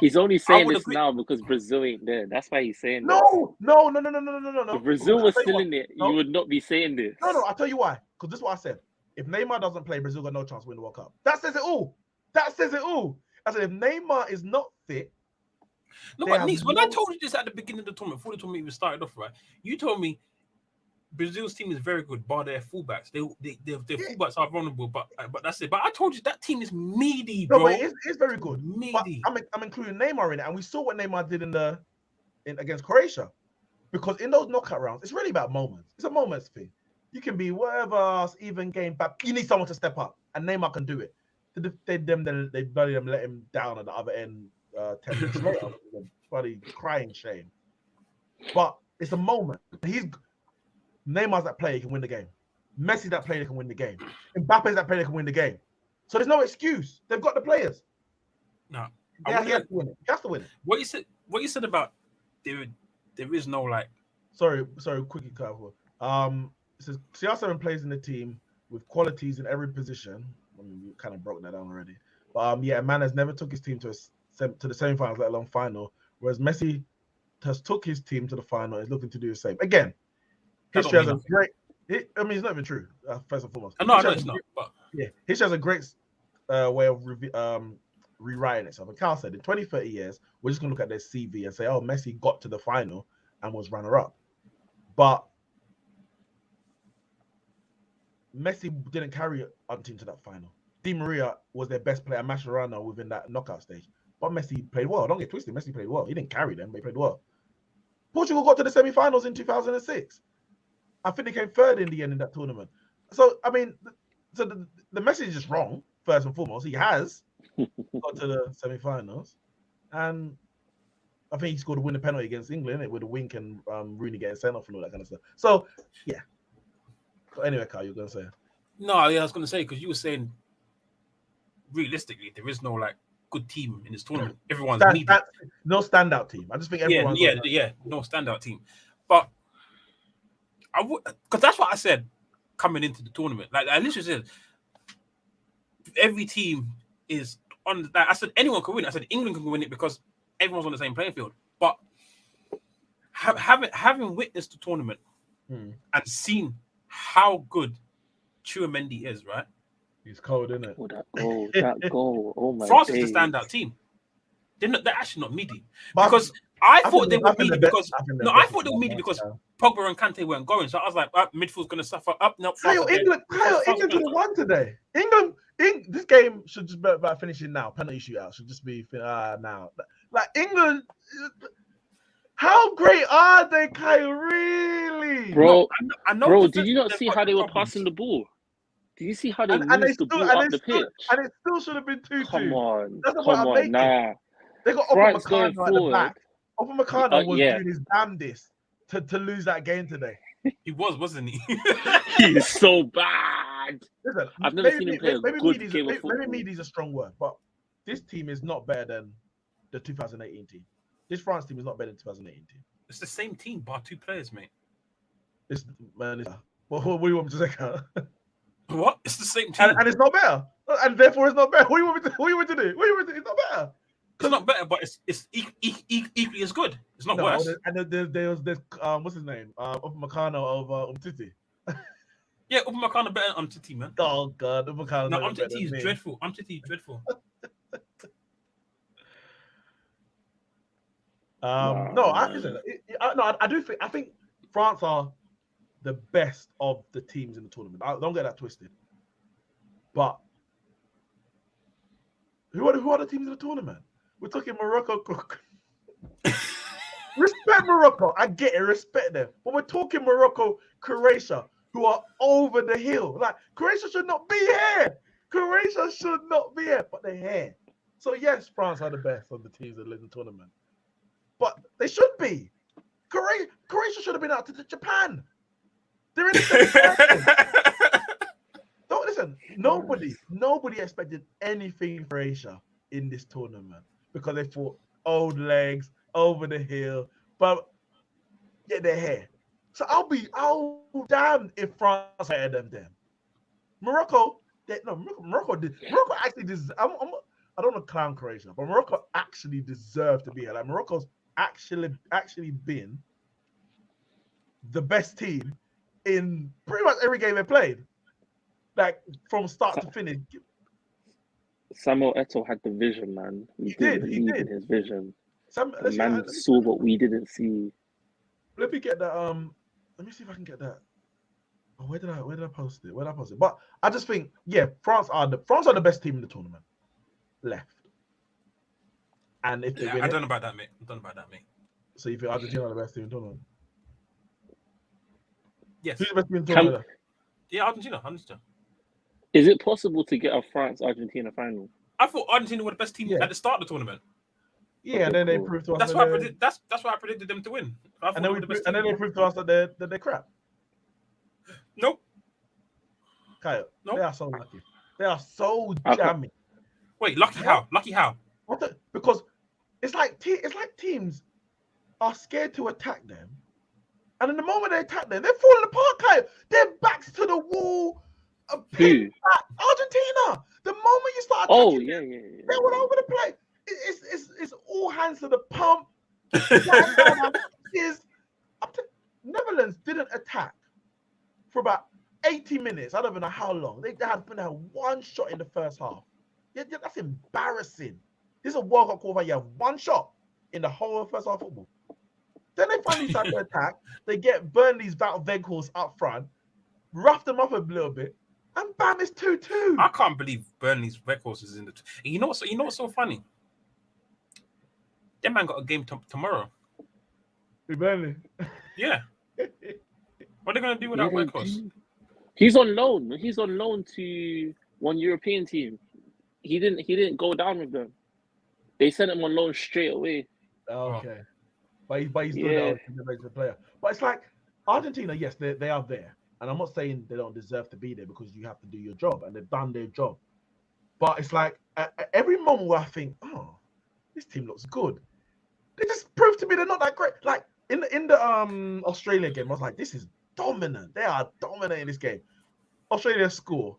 He's only saying this now because Brazil ain't there. That's why he's saying no. If Brazil was still in it, you would not be saying this. No, I'll tell you why. Because this is what I said. If Neymar doesn't play, Brazil got no chance to win the World Cup. That says it all. I said if Neymar is not fit. No, but Neeks, when I told you this at the beginning of the tournament, before the tournament even started off, right? You told me Brazil's team is very good, bar their fullbacks. Their fullbacks are vulnerable, but that's it. But I told you that team is meaty, bro. No, but it's very good. Meaty. But I'm including Neymar in it, and we saw what Neymar did against Croatia, because in those knockout rounds, it's really about moments. It's a moments thing. You can be whatever even game, but you need someone to step up, and Neymar can do it. They bloody let him down at the other end 10 minutes later. Bloody crying shame. But it's a moment. Neymar's that player, he can win the game. Messi's that player, that can win the game. Mbappe's that player, that can win the game. So there's no excuse. They've got the players. No, he has to win it. He has to win it. What you said about there is no like. Sorry, quickly, Carl. It says CR7 plays in the team with qualities in every position. I mean, we kind of broke that down already. But a man has never took his team to the semi-finals, let alone final. Whereas Messi has took his team to the final and is looking to do the same. Again, history has a great. It's not even true. First and foremost, no, it's not. But history has a great way of rewriting itself. And Carl said, in 20, 30 years, we're just gonna look at their CV and say, "Oh, Messi got to the final and was runner-up," but Messi didn't carry our team to that final. Di Maria was their best player, Mascherano, within that knockout stage. But Messi played well. Don't get twisted. Messi played well. He didn't carry them, but he played well. Portugal got to the semi-finals in 2006. I think they came third in the end in that tournament. So, I mean, the message is just wrong, first and foremost. He has got to the semi-finals. And I think he scored a winning penalty against England with a wink and Rooney getting sent off and all that kind of stuff. So, yeah. So anyway, Kyle, you were going to say? No, I was going to say, because you were saying, realistically, there is no, like, good team in this tournament. Everyone's needed. No standout team. I just think everyone's no standout team. But I would, because that's what I said coming into the tournament. Like I literally said, every team is on. Like I said, anyone can win. I said England can win it because everyone's on the same playing field. But having witnessed the tournament and seen how good Tchouaméni is, right? He's cold, isn't it? Oh, that goal. Oh my God. France is the standout team. They're actually not meaty. Because I thought they were meaty because Pogba and Kante weren't going. So I was like, midfield's going to suffer. England should have won today. England, this game should just be about finishing now. Penalty shootout should just be now. Like England, how great are they, Kyle? Really, bro? I know. Bro, did you not see how they were passing the ball? Do you see how they moved the ball up the pitch? And it still should have been 2-2. Come on, nah. They got France Upamecano at the back. Upamecano was doing his damnedest to lose that game today. He was, wasn't he? He's so bad. Listen, I've never seen him play a good game of football. Maybe Meady's a strong word, but this team is not better than the 2018 team. This France team is not better than 2018 team. It's the same team, bar 2 players, mate. This man is. What do you want me to say? What? It's the same team, and it's not better, and therefore it's not better. What do you want me to do? What do you want me to do? It's not better. It's not better, but it's equally as good. It's not worse. And there's what's his name? Upamecano over Umtiti. Yeah, Upamecano better than Umtiti, man. Oh God, Upamecano. No, Umtiti is dreadful. Umtiti is dreadful. I think France are the best of the teams in the tournament. Don't get that twisted. But who are the teams in the tournament? We're talking Morocco. Respect Morocco. I get it. Respect them. But we're talking Morocco, Croatia, who are over the hill. Like, Croatia should not be here. Croatia should not be here. But they're here. So, yes, France are the best of the teams that live in the tournament. But they should be. Croatia should have been out to Japan. They're in the same Don't listen. Nobody expected anything from Croatia in this tournament because they thought old legs over the hill. But yeah, they're here. So I'll damn if France had them. Morocco actually deserves. I don't want to clown Croatia, but Morocco actually deserved to be here. Like, Morocco's actually been the best team in pretty much every game they played, like from start to finish. Samuel Eto'o had the vision, man. He did. His vision. The man saw what we didn't see. Let me get that. Let me see if I can get that. Oh, where did I post it? Where did I post it? But I just think, yeah, France are the best team in the tournament left. And if they win, I don't know about that, mate. So you think Argentina are the best team in the tournament? Yes. Who's the best team in the tournament? Yeah, Argentina. Is it possible to get a France-Argentina final? I thought Argentina were the best team at the start of the tournament. Yeah, and then they proved to us. That's why I predicted them to win. And then they proved to us that they're crap. Nope. Kyle, nope. They are so lucky. They are so jammy. Wait, lucky how? Lucky how? Because it's like teams are scared to attack them, and in the moment they attack them, they're falling apart. Kyle, their backs to the wall. Argentina. The moment you start attacking, they went over the play. It's all hands to the pump. Netherlands didn't attack for about 80 minutes. I don't even know how long. They had one shot in the first half. Yeah, that's embarrassing. This is a World Cup qualifier. You have one shot in the whole first half of football. Then they finally start to attack. They get Burnley's Wout Weghorst up front, rough them up a little bit, and bam, it's 2-2. I can't believe Burnley's Weghorst is in the. You know what's so funny? That man got a game tomorrow. Burnley. Yeah. What are they gonna do without Weghorst? He's on loan. He's on loan to one European team. He didn't go down with them. They sent him on loan straight away. Okay. But he's doing that as a player. But it's like Argentina, yes, they are there. And I'm not saying they don't deserve to be there because you have to do your job and they've done their job. But it's like at every moment where I think, oh, this team looks good. They just proved to me they're not that great. Like in the Australia game, I was like, this is dominant. They are dominating this game. Australia score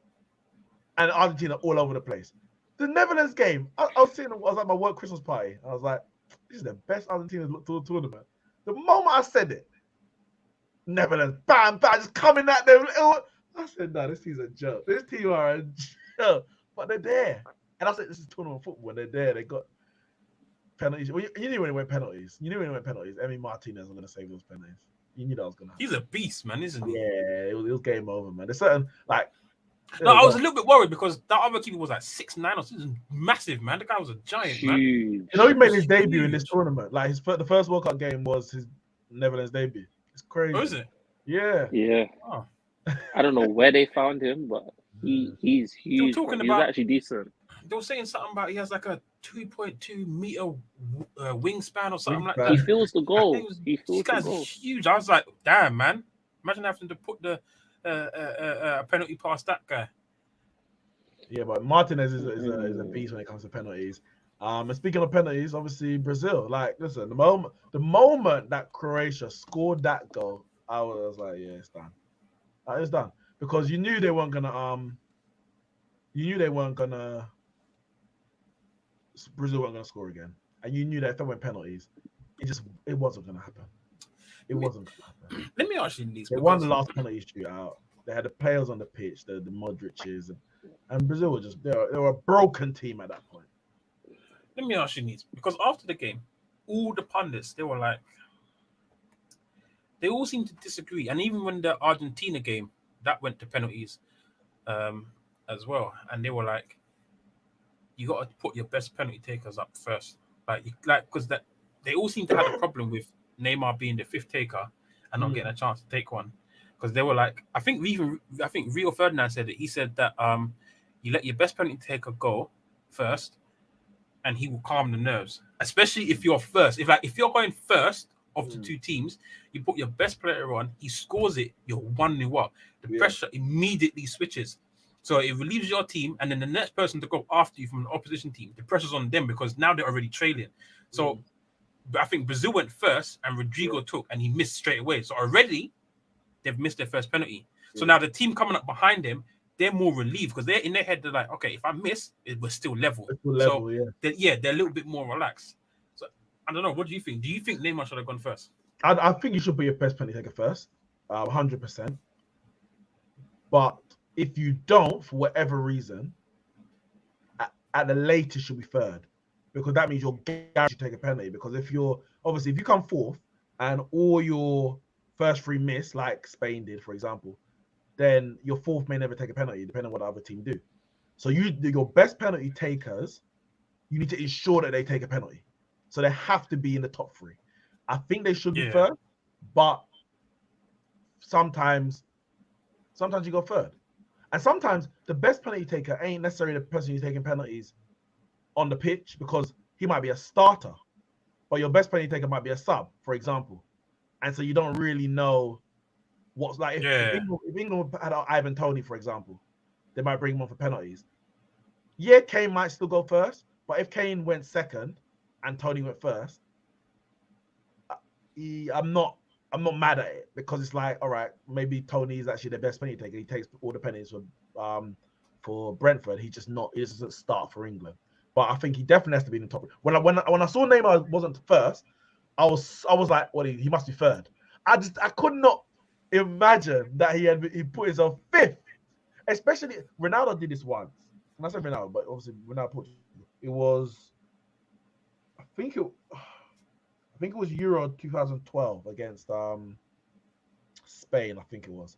and Argentina all over the place. The Netherlands game, I was at my work Christmas party. I was like, this is the best Argentina tournament. The moment I said it, Netherlands, bam, bam, just coming at them. I said, no, this team's a joke. This team are a joke. But they're there. And I said, this is tournament football. They're there. They got penalties. Well, you knew when it went penalties. Emi Martinez was going to save those penalties. You knew that was going to happen. He's a beast, man, isn't he? Yeah, it was game over, man. There's certain, like... No, I was a little bit worried because that other keeper was like 6'9" or something. Massive, man. The guy was a giant, man. You know, he made his debut in this tournament. Like, the first World Cup game was his Netherlands debut. It's crazy. Oh, is it? Yeah. Yeah. Oh. I don't know where they found him, but he's huge. He's actually decent. They were saying something about he has like a 2.2 meter wingspan or something like that. He feels the goal. This guy's huge. I was like, damn, man. Imagine having to put the penalty past that guy. Yeah, but Martinez is a beast when it comes to penalties. And speaking of penalties, obviously Brazil. Like, listen, the moment that Croatia scored that goal, I was like, yeah, it's done. It's done because you knew they weren't gonna Brazil weren't gonna score again, and you knew that if they went penalties, it wasn't gonna happen. It wasn't gonna happen. Let me ask you these. They won the last penalty shootout. They had the players on the pitch, the Modric's, and Brazil were they were a broken team at that point. Let me ask you these, because after the game, all the pundits, they were like, they all seemed to disagree. And even when the Argentina game, that went to penalties as well. And they were like, you got to put your best penalty takers up first. Because they all seem to have a problem with Neymar being the fifth taker and not getting a chance to take one. Because they were like, I think Rio Ferdinand said it. He said that you let your best penalty taker go first, and he will calm the nerves, especially if you're first. If you're going first of the two teams, you put your best player on, he scores it, you're 1-0 up. The pressure immediately switches. So it relieves your team, and then the next person to go after you from the opposition team, the pressure's on them because now they're already trailing. So I think Brazil went first, and Rodrigo took, and he missed straight away. So already they've missed their first penalty. So now the team coming up behind them, they're more relieved because they're in their head. They're like, okay, if I miss, we're still level. They're a little bit more relaxed. So I don't know. What do you think? Do you think Neymar should have gone first? I think you should be your best penalty taker first, 100%. But if you don't, for whatever reason, at the latest you'll be third, because that means you're guaranteed to take a penalty. Because if you come fourth and all your first three miss, like Spain did, for example, then your fourth may never take a penalty, depending on what the other team do. So your best penalty takers, you need to ensure that they take a penalty. So they have to be in the top three. I think they should be third, but sometimes you go third. And sometimes the best penalty taker ain't necessarily the person who's taking penalties on the pitch, because he might be a starter, but your best penalty taker might be a sub, for example. And so you don't really know what's like. If England had Ivan Toney, for example, they might bring him on for penalties. Yeah, Kane might still go first, but if Kane went second and Toney went first, I'm not mad at it, because it's like, all right, maybe Toney is actually the best penalty taker. He takes all the penalties for Brentford. He doesn't start for England. But I think he definitely has to be in the top. When I saw Neymar wasn't first, I was like, well, he must be third. I could not imagine that he put himself fifth. Especially Ronaldo did this once. And I said Ronaldo, but obviously Ronaldo put it was, I think it was Euro 2012 against Spain. I think it was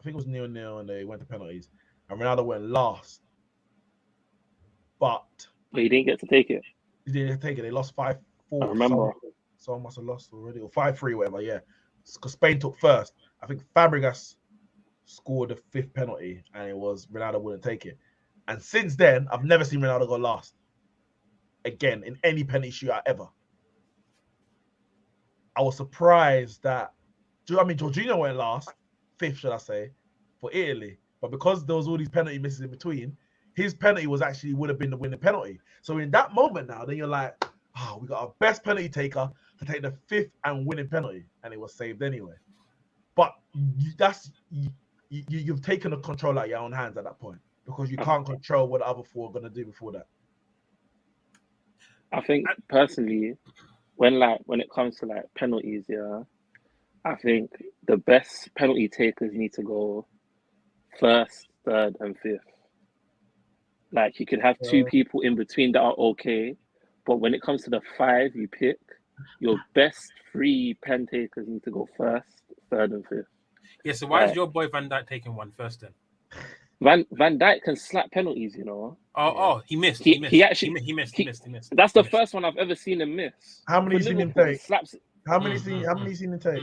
0-0 and they went to penalties, and Ronaldo went last. But he didn't get to take it. He didn't take it. They lost 5-4. I remember. Someone must have lost already, or 5-3, whatever. Yeah, because Spain took first. I think Fabregas scored the fifth penalty, and it was Ronaldo wouldn't take it. And since then, I've never seen Ronaldo go last again in any penalty shootout ever. I was surprised that, Jorginho went last, fifth, should I say, for Italy. But because there was all these penalty misses in between, his penalty would have been the winning penalty. So in that moment now, then you're like, we got our best penalty taker to take the fifth and winning penalty, and it was saved anyway. But you've taken the control out of your own hands at that point, because you can't control what the other four are going to do before that. I think personally, when it comes to penalties, I think the best penalty takers need to go first, third, and fifth. You could have two people in between that are okay, but when it comes to the five you pick, your best three pen takers need to go first, third, and fifth. Yeah, so why is your boy Van Dijk taking one first then? Van Dijk can slap penalties, you know. He missed. He missed. That's the first one I've ever seen him miss. How many seen him take? How many seen him take?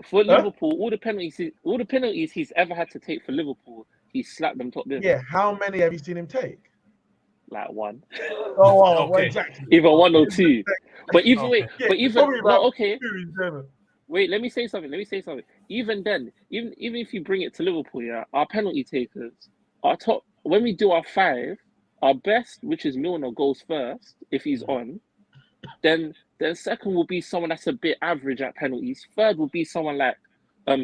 For Liverpool, all the penalties he's ever had to take for Liverpool, he slapped them top bin. Yeah, how many have you seen him take? One. Okay. Exactly. Either one or two. But either way, yeah, Wait, let me say something. even then, even if you bring it to Liverpool, yeah, our penalty takers, our top when we do our five, our best, which is Milner, goes first if he's on. Then second will be someone that's a bit average at penalties. Third will be someone like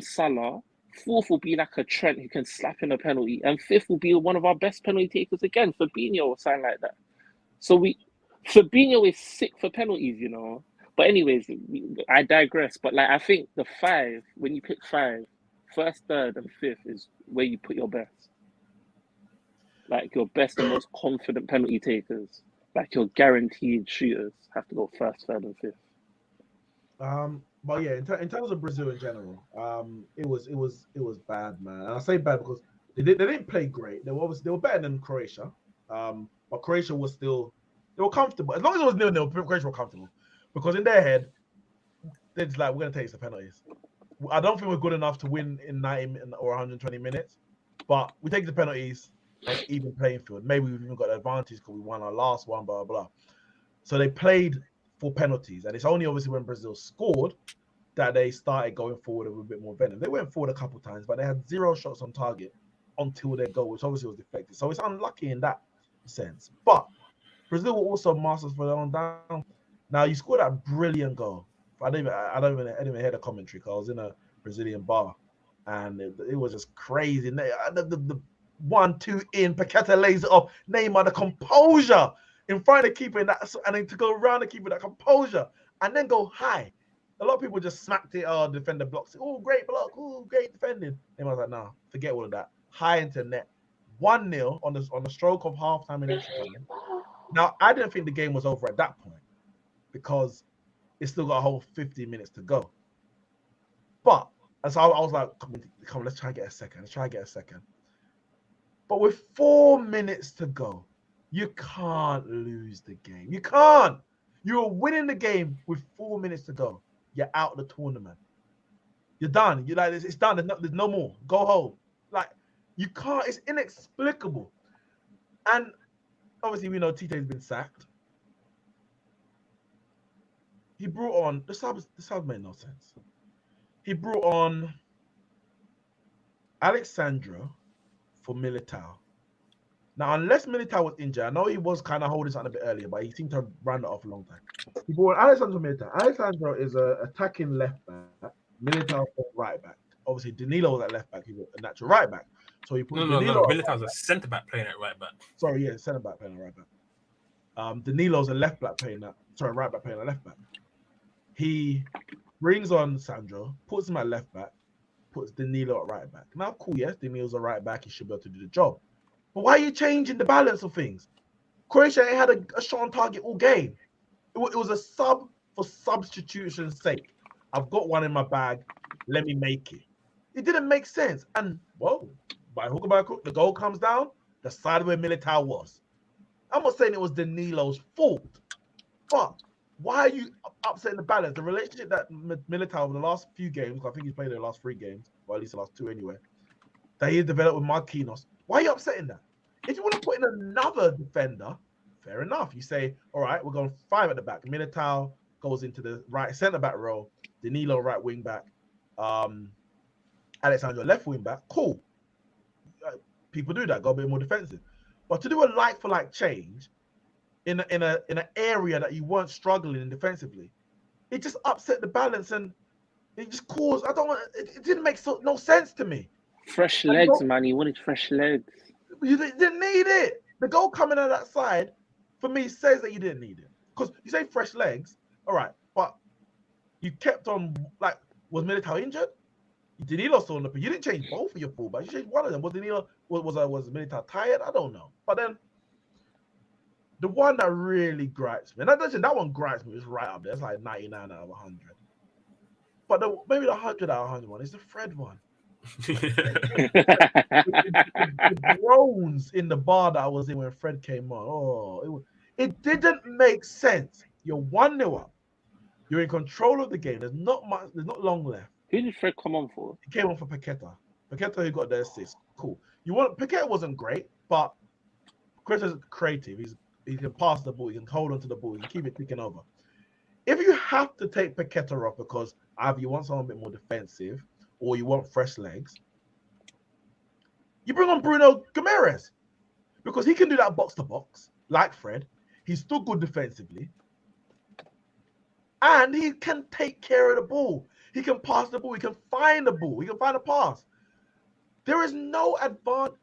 Salah. Fourth will be like a Trent who can slap in a penalty, and fifth will be one of our best penalty takers again, Fabinho or something like that. So Fabinho is sick for penalties, you know. But anyways, I digress. But like I think the five, when you pick five, first, third, and fifth is where you put your best. Like your best and most confident penalty takers, like your guaranteed shooters, have to go first, third, and fifth. But yeah, in terms of Brazil in general, it was bad, man. And I say bad because they didn't play great. They were better than Croatia. But Croatia was still, they were comfortable. As long as it was 0-0, Croatia were comfortable. Because in their head, they're just like, we're gonna take the penalties. I don't think we're good enough to win in 90 or 120 minutes, but we take the penalties and even playing field. Maybe we've even got an advantage because we won our last one, blah, blah, blah. So they played for penalties, and it's only obviously when Brazil scored that they started going forward with a bit more venom. They went forward a couple of times, but they had 0 shots on target until their goal, which obviously was deflected. So it's unlucky in that sense. But Brazil were also masters for their own down. Now you scored that brilliant goal. I didn't even hear the commentary because I was in a Brazilian bar, and it was just crazy. The 1-2 in, Paqueta lays it off. Neymar, the composure in front of the keeper, and then to go around the keeper, that composure, and then go high. A lot of people just smacked it. Oh, defender blocks it. Oh, great block. Oh, great defending. Neymar was like, nah, forget all of that. High into net. 1-0 on the stroke of halftime in extra time. Now, I didn't think the game was over at that point because it's still got a whole 15 minutes to go. But and so I was like, come on, let's try and get a second. But with 4 minutes to go, you can't lose the game. You can't. You're winning the game with 4 minutes to go. You're out of the tournament. You're done. You're like, it's done. There's no more. Go home. Like, you can't. It's inexplicable. And obviously, we know Tite's been sacked. He brought on the subs made no sense. He brought on Alexandro for Militao. Now, unless Militao was injured, I know he was kind of holding something a bit earlier, but he seemed to have round it off a long time. He brought Alexandro Militao. Alexandro is an attacking left back. Militao right back. Obviously, Danilo was at left back. He was a natural right back. So he put Danilo. No. Militao's a centre back playing at right back. Sorry, yeah, centre back playing at right back. Danilo's a left back playing at right back playing at left back. He brings on Sandro, puts him at left back, puts Danilo at right back. Now, cool, yes, Danilo's a right back. He should be able to do the job. But why are you changing the balance of things? Croatia ain't had a shot on target all game. It was a sub for substitution's sake. I've got one in my bag. Let me make it. It didn't make sense. And, whoa, by hook or by crook, the goal comes down the side where Militao was. I'm not saying it was Danilo's fault, but why are you upsetting the balance? The relationship that Militao over the last few games, I think he's played the last 3 games, or at least the last 2 anyway, that he's developed with Marquinhos. Why are you upsetting that? If you want to put in another defender, fair enough. You say, all right, we're going 5 at the back. Militao goes into the right centre-back role. Danilo right wing back. Alexandro left wing back. Cool. People do that. Go a bit more defensive. But to do a like-for-like change in an area that you weren't struggling in defensively, it just upset the balance and it just caused. It didn't make no sense to me. Fresh legs, man. You wanted fresh legs. You didn't need it. The goal coming out of that side, for me, says that you didn't need it. Because you say fresh legs, all right, but you kept on, like, was Militao injured? Danilo still on the pitch. You didn't change both of your fullbacks. You changed one of them. Was Danilo, was Militao tired? I don't know. But then, the one that really gripes me, and that one gripes me, is right up there. It's like 99 out of 100. But maybe the 100 out of 100 one is the Fred one. the groans in the bar that I was in when Fred came on. Oh, it didn't make sense. You're 1-0 up. You're in control of the game. There's not long left. Who did Fred come on for? He came on for Paqueta. Paqueta who got the assist. Cool. Paqueta wasn't great, but Chris is creative. He can pass the ball. He can hold on to the ball. He can keep it ticking over. If you have to take Paqueta off because either you want someone a bit more defensive or you want fresh legs, you bring on Bruno Guimaraes because he can do that box to box like Fred. He's still good defensively, and he can take care of the ball. He can pass the ball. He can find the ball. He can find a pass. There is no advantage.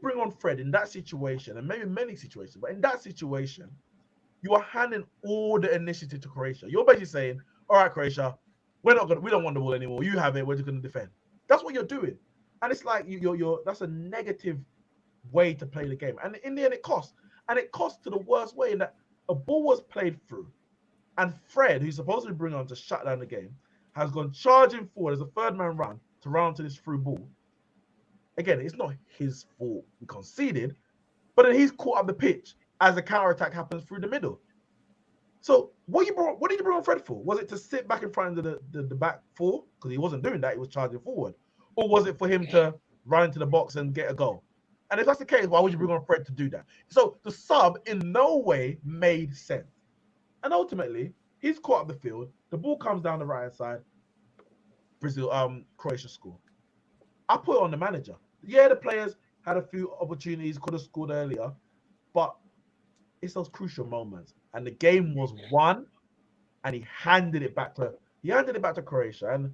Bring on Fred in that situation, and maybe many situations, but in that situation, you are handing all the initiative to Croatia. You're basically saying, all right, Croatia, we don't want the ball anymore. You have it, we're just gonna defend. That's what you're doing. And it's like that's a negative way to play the game. And in the end, it costs. And it costs to the worst way in that a ball was played through, and Fred, who's supposed to be bringing on to shut down the game, has gone charging forward as a third man run to round to this through ball. Again, it's not his fault we conceded, but then he's caught up the pitch as the counter-attack happens through the middle. So what did you bring on Fred for? Was it to sit back in front of the back four? Because he wasn't doing that, he was charging forward. Or was it for him to run into the box and get a goal? And if that's the case, why would you bring on Fred to do that? So the sub in no way made sense. And ultimately, he's caught up the field. The ball comes down the right-hand side. Croatia score. I put it on the manager. Yeah, the players had a few opportunities, could have scored earlier, but it's those crucial moments. And the game was won, and he handed it back to Croatia. And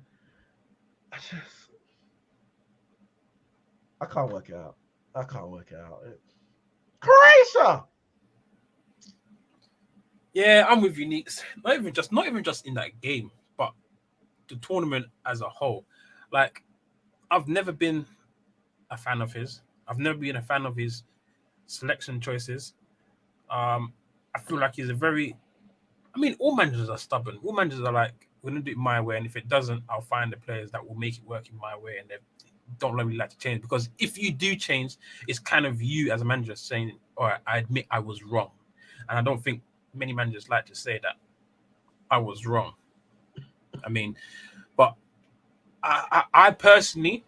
I can't work it out. Croatia. Yeah, I'm with you, Neeks. Not even just in that game, but the tournament as a whole. Like, I've never been a fan of his. I've never been a fan of his selection choices. I feel like he's all managers are stubborn. All managers are like, we're going to do it my way, and if it doesn't, I'll find the players that will make it work in my way, and they don't really like to change. Because if you do change, it's kind of you as a manager saying, all right, I admit I was wrong. And I don't think many managers like to say that I was wrong. But I personally,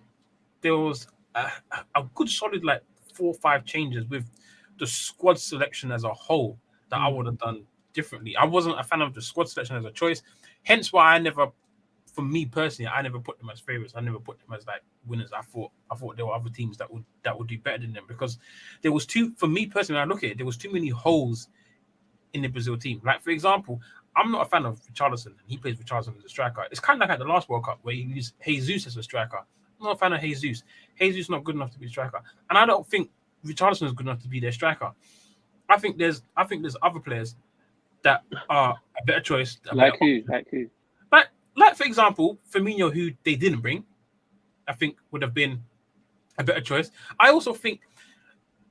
there was a good solid 4 or 5 changes with the squad selection as a whole that I would have done differently. I wasn't a fan of the squad selection as a choice, hence why I never put them as favorites. I never put them as winners. I thought there were other teams that would do better than them, because there was for me personally, when I look at it, there was too many holes in the Brazil team. Like, for example, I'm not a fan of Richarlison. He plays Richarlison as a striker. It's kind of like at the last World Cup where he used Jesus as a striker. I'm not a fan of Jesus. Jesus is not good enough to be a striker, and I don't think Richarlison is good enough to be their striker. I think there's other players that are a better choice. Like who? Like for example, Firmino, who they didn't bring, I think would have been a better choice. I also think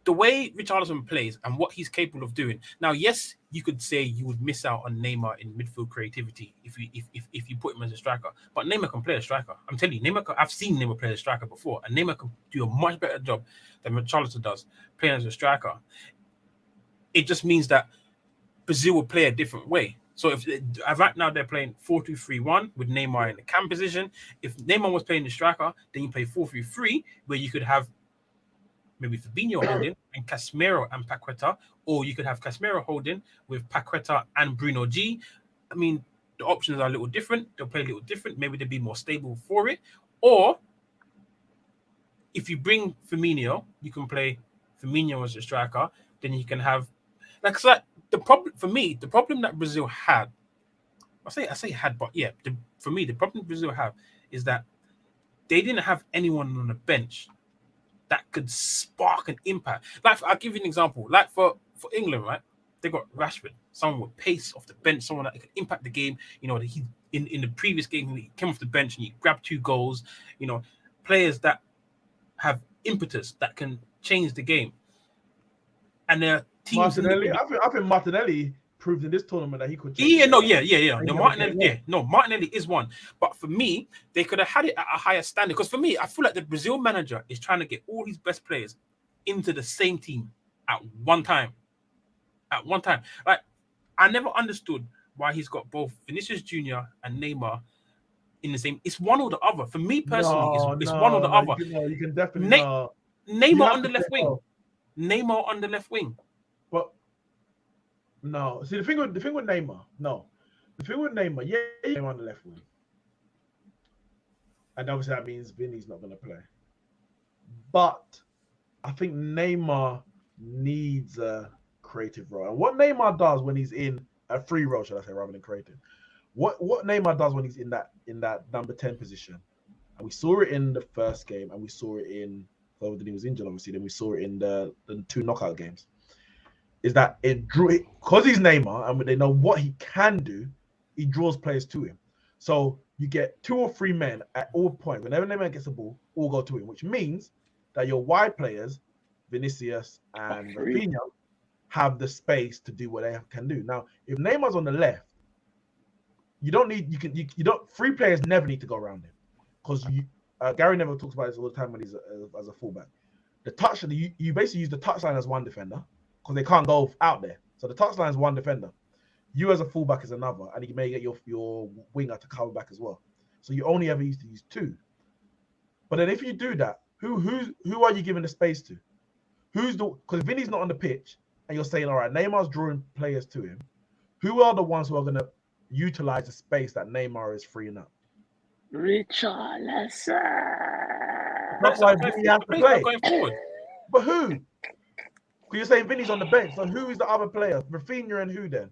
the way Richarlison plays and what he's capable of doing. Now, yes, you could say you would miss out on Neymar in midfield creativity if you put him as a striker. But Neymar can play a striker. I'm telling you, I've seen Neymar play a striker before, and Neymar can do a much better job than Richarlison does playing as a striker. It just means that Brazil will play a different way. So if right now they're playing 4-2-3-1 with Neymar in the cam position. If Neymar was playing the striker, then you play 4-3-3, where you could have maybe Fabinho holding and Casemiro and Paqueta, or you could have Casemiro holding with Paqueta and Bruno G. The options are a little different. They'll play a little different. Maybe they'll be more stable for it. Or if you bring Firmino, you can play Firmino as a striker. Then you can have the problem that Brazil had. I say had, but yeah, for me, the problem Brazil have is that they didn't have anyone on the bench that could spark an impact. I'll give you an example. For England, right? They got Rashford, someone with pace off the bench, someone that could impact the game. He in the previous game he came off the bench and he grabbed 2 goals. Players that have impetus that can change the game. And their teams. Martinelli, I think Martinelli proved in this tournament that he could. Martinelli is one. But for me, they could have had it at a higher standard. Because for me, I feel like the Brazil manager is trying to get all these best players into the same team at one time. I never understood why he's got both Vinicius Jr. and Neymar in the same. It's one or the other. For me personally, it's one or the other. You can definitely Neymar on the left wing. Neymar on the left wing. But no, see the thing with Neymar. No, the thing with Neymar, yeah, Neymar on the left wing. And obviously that means Vinny's not going to play. But I think Neymar needs a creative role. And what Neymar does when he's in a free role, should I say, rather than creative, what Neymar does when he's in that number 10 position, and we saw it in the first game, and we saw it in when he was injured, obviously, then we saw it in the 2 knockout games, is that it drew it because he's Neymar and they know what he can do, he draws players to him. So you get 2 or 3 men at all points. Whenever Neymar gets the ball, all go to him, which means that your wide players, Vinicius and Rafinha, have the space to do what they can do. Now, if Neymar's on the left, you don't 3 players never need to go around him, because Gary Neville talks about this all the time when he's as a fullback. The touch, you basically use the touchline as one defender because they can't go out there. So the touchline is one defender. You as a fullback is another, and you may get your winger to cover back as well. So you only ever used to use 2. But then if you do that, who are you giving the space to? Because Vinny's not on the pitch, and you're saying, all right, Neymar's drawing players to him. Who are the ones who are going to utilize the space that Neymar is freeing up? Richarlison. That's why Vinny has to play. Going forward. But who? Because you're saying Vinny's on the bench. So who is the other player? Rafinha and who then?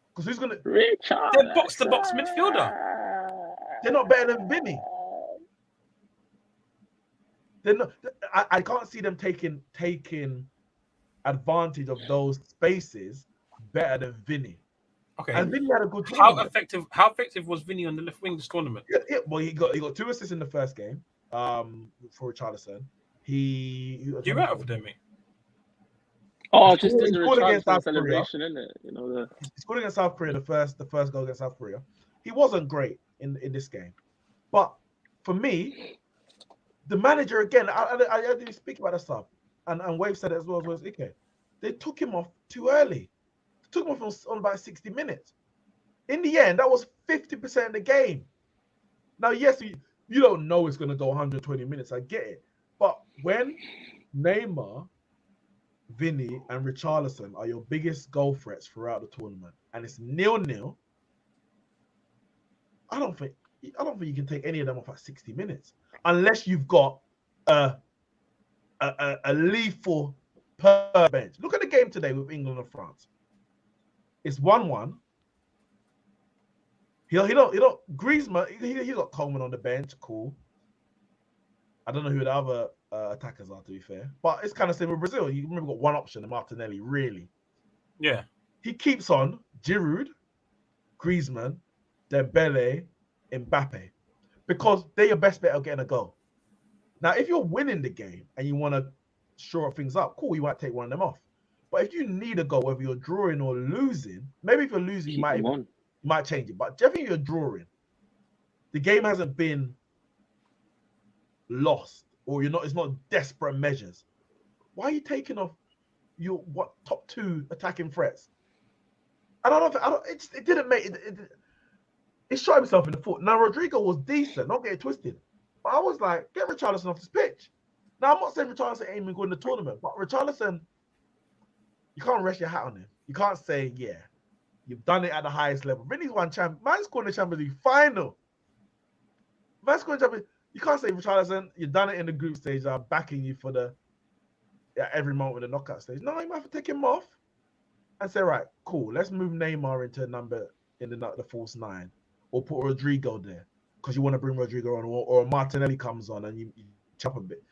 Because who's going to... Richarlison. They're box-to-box midfielder. They're not better than Vinny. They're not. I can't see them taking advantage of those spaces better than Vinny. Okay. And Vinny had a good tournament. How effective was Vinny on the left wing this tournament? Yeah, well, he got 2 assists in the first game. For Richarlison. Do you right over there, mate? Oh, just in the Richarlison celebration, isn't it? You know, he scored against South Korea, the first goal against South Korea. He wasn't great in this game, but for me, the manager again, I didn't speak about the sub, and Wave said it as well as Ike. They took him off too early. They took him off on about 60 minutes. In the end, that was 50% of the game. Now, yes, you don't know it's going to go 120 minutes. I get it. But when Neymar, Vinny, and Richarlison are your biggest goal threats throughout the tournament, and it's 0-0, I don't think you can take any of them off at 60 minutes unless you've got a lethal per bench. Look at the game today with England and France. It's 1-1. He don't Griezmann. He got Coleman on the bench. Cool. I don't know who the other attackers are, to be fair, but it's kind of same with Brazil. You remember got one option, Martinelli. Really. Yeah. He keeps on Giroud, Griezmann, Dembele, Mbappe, because they're your best bet of getting a goal. Now, if you're winning the game and you want to shore things up, cool, you might take one of them off. But if you need a goal, whether you're drawing or losing, maybe if you're losing, you might change it. But definitely you're drawing. The game hasn't been lost, or it's not desperate measures. Why are you taking off your top 2 attacking threats? It didn't make it. It shot himself in the foot. Now, Rodrigo was decent. Don't get it twisted. But I was like, get Richarlison off this pitch. Now, I'm not saying Richarlison ain't even good in the tournament, but Richarlison, you can't rest your hat on him. You can't say, yeah, you've done it at the highest level. Vinny's won champion. Man's scored in the Champions League final. Man's scored in Champions League. You can't say, Richarlison, you've done it in the group stage. I'm backing you for every moment of the knockout stage. No, you might have to take him off and say, right, cool, let's move Neymar into a number in the false 9. Or put Rodrigo there because you want to bring Rodrigo on, or Martinelli comes on and you chop a bit.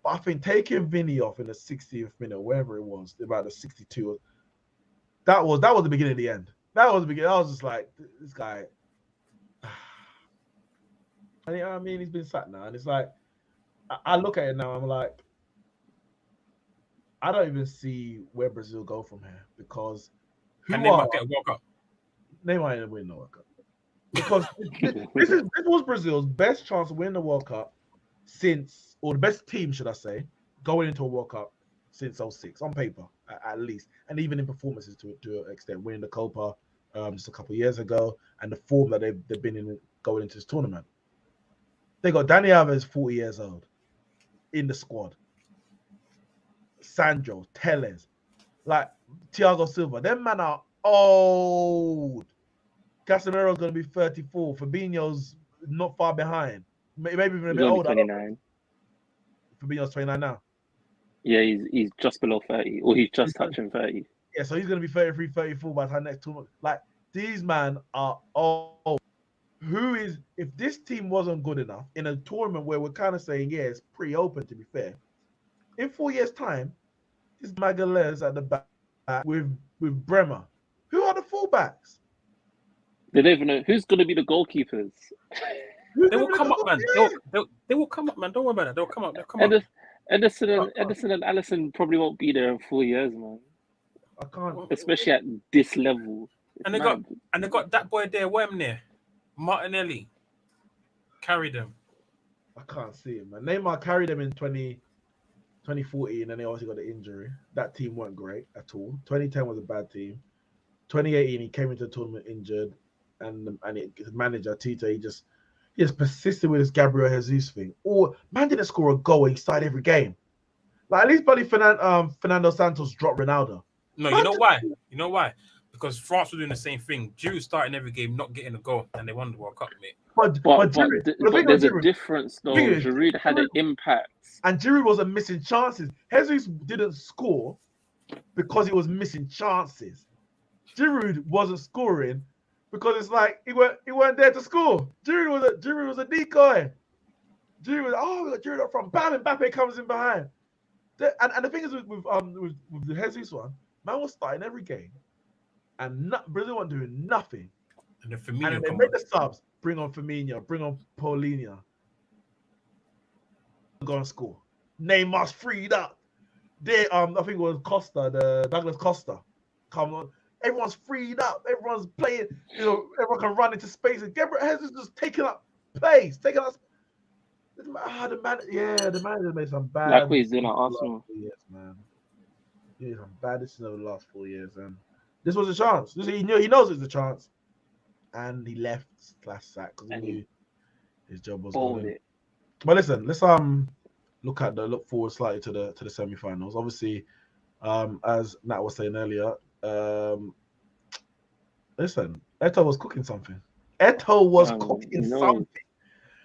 But I think taking Vinny off in the 60th minute, wherever it was, about the 62, that was the beginning of the end. That was the beginning. I was just like, this guy. And, you know what I mean? He's been sat now, and it's like, I look at it now, I'm like, I don't even see where Brazil go from here, because Neymar get a World Cup? Neymar ain't win the World Cup. Because this was Brazil's best chance to win the World Cup or the best team, should I say, going into a World Cup since 2006, on paper, at least. And even in performances to an extent, winning the Copa just a couple of years ago, and the form that they've been in going into this tournament. They got Dani Alves, 40 years old, in the squad. Sandro, Telles, like Thiago Silva. Them men are old. Casemiro's going to be 34. Fabinho's not far behind. maybe even a He's bit only older. 29. Fabinho's 29 now. Yeah, he's just below 30, or he's just touching 30. Yeah, so he's going to be 33, 34 by the time next 2 months. Like, these men are old. If this team wasn't good enough in a tournament where we're kind of saying, yeah, it's pretty open, to be fair, in 4 years' time, this Magalhaes at the back with Bremer. Who are the fullbacks? They don't even know who's going to be the goalkeepers. They will come up, man. They will come up, man. Don't worry about it. They'll come up. Edison and Allison probably won't be there in 4 years, man. I can't. Especially at this level. And they got that boy there, Wemner, Martinelli. Carry them. I can't see it, man. Neymar carried them in 2014, and then they also got the injury. That team weren't great at all. 2010 was a bad team. 2018, he came into the tournament injured, and his manager Tito, he just persisted with his Gabriel Jesus thing. Or man didn't score a goal. He started every game. Like at least, buddy, Fernando Santos dropped Ronaldo. No, you know why? You know why? Because France were doing the same thing. Giroud starting every game, not getting a goal, and they won the World Cup, mate. But there's a difference, though. Giroud had an impact. And Giroud wasn't missing chances. Jesus didn't score because he was missing chances. Giroud wasn't scoring because it's like he weren't there to score. Giroud was a decoy. Giroud was, we got Giroud up front. Bam, Mbappe comes in behind. And the thing is with the Jesus one, man was starting every game. And Brazil weren't doing nothing. And then Firmino they made the subs. Bring on Firmino. Bring on Paulinho. Go and score. Neymar's freed up. I think it was Costa, the Douglas Costa. Come on. Everyone's freed up. Everyone's playing. Everyone can run into space. And Gabriel Jesus just taking up place. The manager made some bad. Like what he's doing at Arsenal. Years, man. He made some bad decisions over the last 4 years, and this was a chance. He knows it's a chance, and he left /sack because he knew his job was going. But listen, let's look forward slightly to the semi-finals. Obviously, as Nat was saying earlier, listen, Eto'o was cooking something. Something.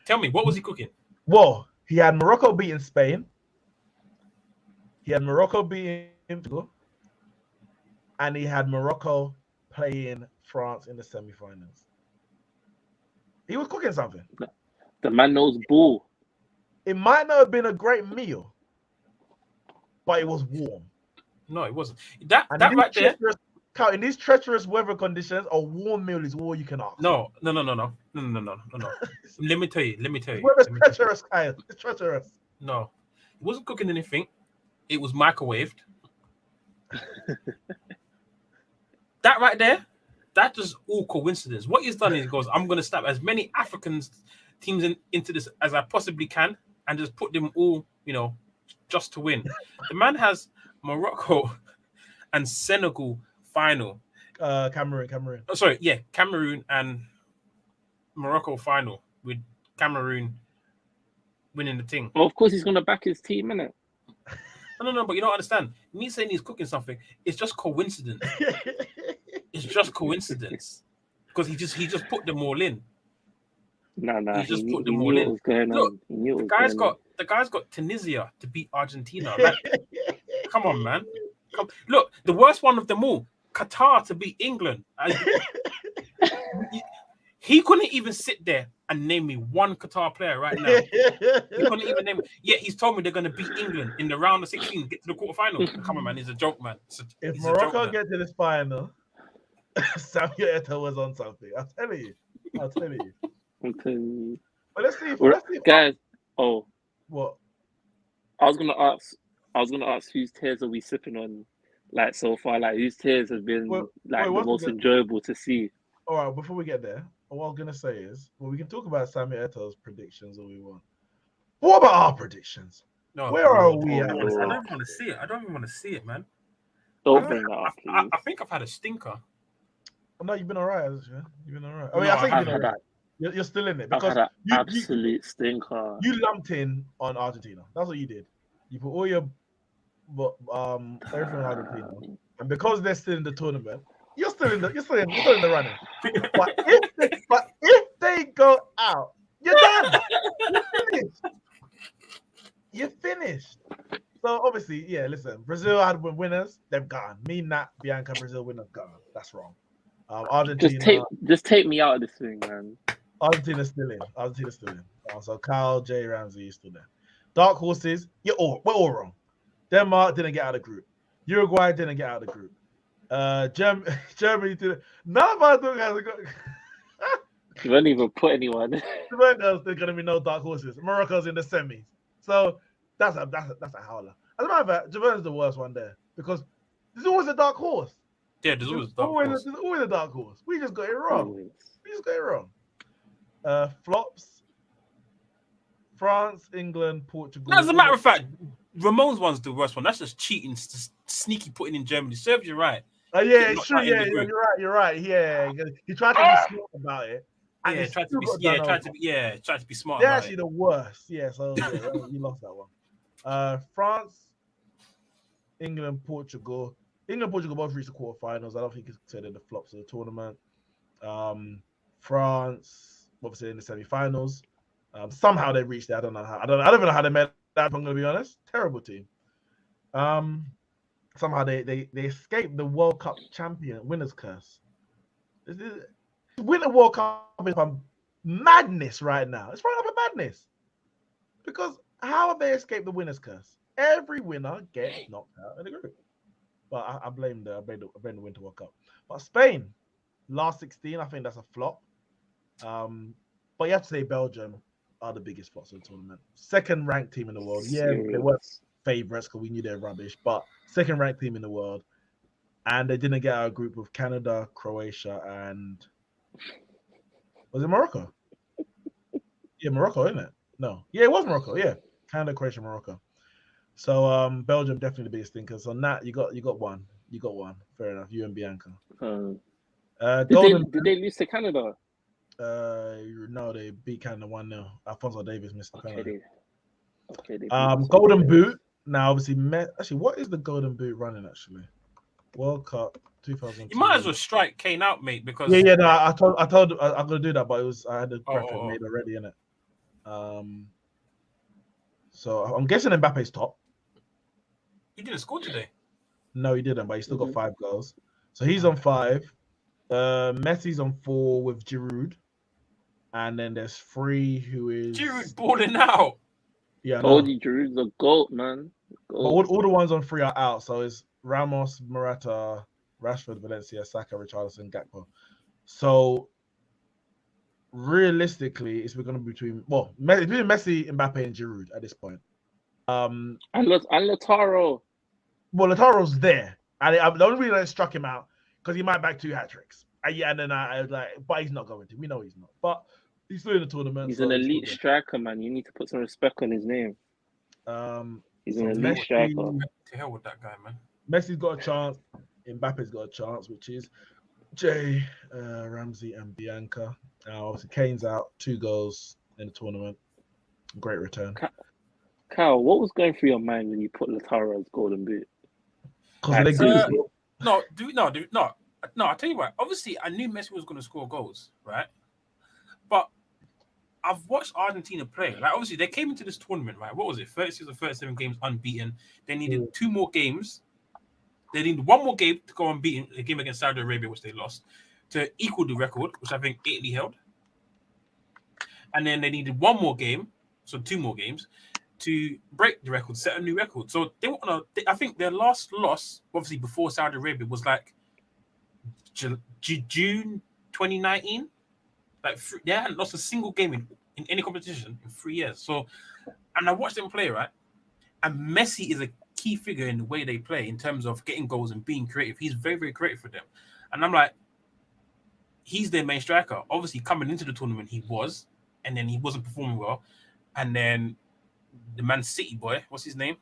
Tell me, what was he cooking? Well, he had Morocco beating Spain. He had Morocco beating Portugal. And he had Morocco playing France in the semi-finals. He was cooking something. The man knows ball. It might not have been a great meal, but it was warm. No, it wasn't. That right there. In these treacherous weather conditions, a warm meal is all you can ask. No. Let me tell you. Weather's treacherous, Kyle. It's treacherous. No, it wasn't cooking anything. It was microwaved. That right there, that's just all coincidence. What he's done is he goes, I'm going to snap as many African teams into this as I possibly can and just put them all, just to win. The man has Morocco and Senegal final. Cameroon. Oh, sorry, yeah, Cameroon and Morocco final with Cameroon winning the thing. Well, of course, he's going to back his team, innit? No, but you don't understand. Me saying he's cooking something, it's just coincidence. It's just coincidence. Because he just put them all in. He just put them all in. Look, the guy's got Tunisia to beat Argentina. Like, come on, man. Look, the worst one of them all, Qatar to beat England. He couldn't even sit there and name me one Qatar player right now. He couldn't even name me. Yet he's told me they're going to beat England in the round of 16, get to the quarterfinals. Come on, man. It's a joke, man. If Morocco get to this final, Samuel Eto'o was on something. I'm telling you. But let's see. Guys, what? I was gonna ask whose tears are we sipping on, like so far? Like whose tears have been the most enjoyable to see? All right, before we get there, what I'm gonna say is, we can talk about Samuel Eto'o's predictions all we want. What about our predictions? No, where are we at? I don't even want to see it. I don't even want to see it, man. Don't bring that up, please. I think I've had a stinker. No, you've been all right, haven't you? You've been all right. I think you've been all right. You're still in it because I've had an absolute stinker. You lumped in on Argentina. That's what you did. You put all your everything on Argentina, and because they're still in the tournament, you're still in the running. But if they go out You're done. You're finished. You're finished. So obviously, yeah. Listen, Brazil had winners. They've gone. Me, Nat, Bianca, Brazil winners gone. That's wrong. Argentina. Just take me out of this thing, man. Argentina's still in. So Kyle, J, Ramsey is still there. Dark horses. We're all wrong. Denmark didn't get out of the group. Uruguay didn't get out of the group. Germany didn't. None of us has a good. You won't even put anyone. There's gonna be no dark horses. Morocco's in the semis. So that's a howler. As a matter of fact, Japan's the worst one there because there's always a dark horse. Yeah, there's always a dark horse. We just got it wrong. Flops. France, England, Portugal. As a matter of fact, Ramon's one's the worst one. That's just cheating, just sneaky putting in Germany. Serves you right. Yeah, it's true. Yeah, you're right. Yeah, he tried to be smart about it. Yeah, tried to be smart. They're actually the worst. Yeah, so you lost that one. France, England, Portugal. England, Portugal both reached the quarterfinals. I don't think it's considered the flops of the tournament. France, obviously in the semi-finals. Somehow they reached it. I don't know how. I don't even know how they made that. I'm gonna be honest. Terrible team. Somehow they escaped the World Cup champion winner's curse. Win the World Cup is madness right now. It's right up a madness. Because how have they escaped the winner's curse? Every winner gets knocked out in the group. But I blame the Winter World Cup. But Spain, last 16, I think that's a flop. But you have to say Belgium are the biggest flops of the tournament. Second ranked team in the world. Yeah, they weren't favorites because we knew they're rubbish, but second ranked team in the world. And they didn't get out of a group with Canada, Croatia, and was it Morocco? Yeah, Morocco, isn't it? No. Yeah, it was Morocco. Yeah. Canada, Croatia, Morocco. So Belgium definitely the biggest thinker. So Nat, you got one. You got one. Fair enough. You and Bianca. Did they lose to Canada? No, they beat Canada 1-0. Alphonso Davies missed the penalty. Okay. Golden Boot. Now, obviously, actually, what is the Golden Boot running? Actually, World Cup 2000. You might as well strike Kane out, mate. Because no, I told I'm gonna do that, but I had the graphic made already in it. So I'm guessing Mbappe's top. He didn't score today. No, he didn't, but he still got 5 goals. So he's on 5. Messi's on 4 with Giroud. And then there's 3 who is Giroud balling out. Yeah, Giroud's a GOAT, man. All the ones on 3 are out. So it's Ramos, Morata, Rashford, Valencia, Saka, Richarlison, Gakpo. So realistically, it's going to be between Messi, Mbappe, and Giroud at this point. And Lautaro. Well, Lautaro's there, and the only reason I struck him out because he might back 2 hat tricks. And then I was like, but he's not going to. We know he's not. But he's still in the tournament. He's an elite striker, man. You need to put some respect on his name. He's an elite striker. To hell with that guy, man. Messi's got a chance. Mbappe's got a chance, which is Jay, Ramsey, and Bianca. Obviously, Kane's out. 2 goals in the tournament. Great return. Kyle, what was going through your mind when you put Lautaro as Golden Boot? No. I'll tell you what. Obviously, I knew Messi was going to score goals, right? But I've watched Argentina play. Like, obviously, they came into this tournament, right? What was it? 36 or 37 games unbeaten. They needed 2 more games. They needed 1 more game to go unbeaten, a game against Saudi Arabia, which they lost, to equal the record, which I think Italy held. And then they needed 1 more game, so 2 more games, to break the record, set a new record. So I think their last loss, obviously before Saudi Arabia, was like June 2019. Like they hadn't lost a single game in any competition in 3 years. So, and I watched them play, right? And Messi is a key figure in the way they play in terms of getting goals and being creative. He's very, very creative for them. And I'm like, he's their main striker. Obviously, coming into the tournament, he was, and then he wasn't performing well. And then the Man City boy, what's his name?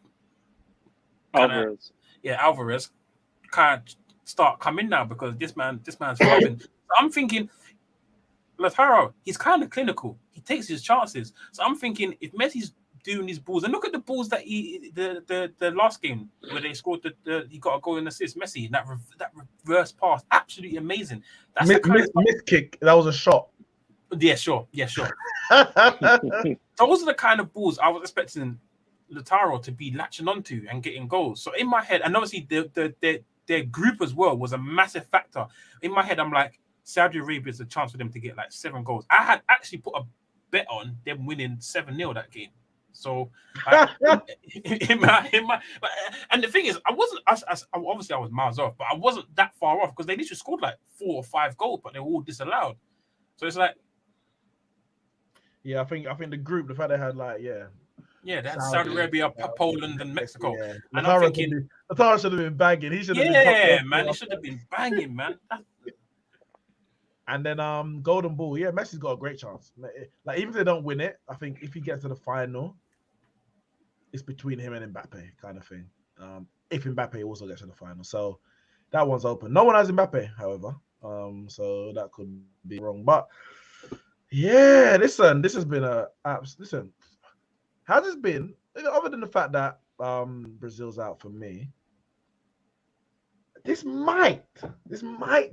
Alvarez. Alvarez can't start coming now because this man's robbing. So I'm thinking, Lautaro, he's kind of clinical. He takes his chances. So I'm thinking if Messi's doing these balls, and look at the balls that the last game where they scored he got a goal and assist. Messi, that reverse pass, absolutely amazing. That's missed kick. That was a shot. Yeah, sure. Those are the kind of balls I was expecting Lautaro to be latching onto and getting goals. So in my head, and obviously their group as well was a massive factor. In my head, I'm like, Saudi Arabia is a chance for them to get like 7 goals. I had actually put a bet on them winning 7-0 that game. So like, in my, and the thing is, obviously I was miles off, but I wasn't that far off because they literally scored like 4 or 5 goals, but they were all disallowed. So it's like, yeah, I think the group, the fact they had like, they had Saudi Arabia, Poland, and Mexico. Yeah. And I'm thinking, Lautaro should have been banging. He should have been. Yeah, man, he should have been banging, man. And then Golden Ball, yeah, Messi's got a great chance. Like even if they don't win it, I think if he gets to the final, it's between him and Mbappe kind of thing. If Mbappe also gets to the final, so that one's open. No one has Mbappe, however, so that could be wrong. But yeah, listen, this has been listen. How's this been? Other than the fact that Brazil's out for me, this might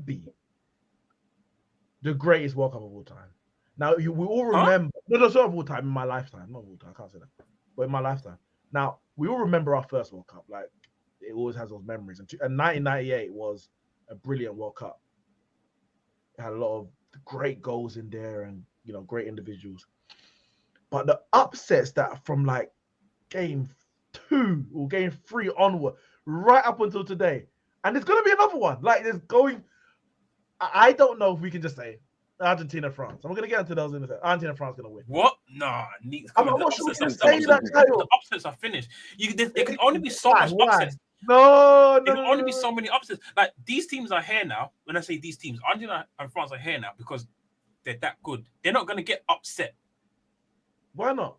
be the greatest World Cup of all time. Now, we all remember... No, not of all time, in my lifetime. Not of all time, I can't say that. But in my lifetime. Now, we all remember our first World Cup. Like, it always has those memories. And 1998 was a brilliant World Cup. It had a lot of great goals in there and, great individuals. But the upsets that from, like, game 2 or game 3 onward, right up until today, and there's going to be another one. Like, there's going... I don't know if we can just say Argentina, France. I'm going to get into those in a second. Argentina, France going to win. What? Nah, Neeks. I'm not sure we can say that, the upsets are finished. There can only be so much upsets. No. There can only be so many upsets. Like, these teams are here now. When I say these teams, Argentina and France are here now because they're that good. They're not going to get upset. Why not?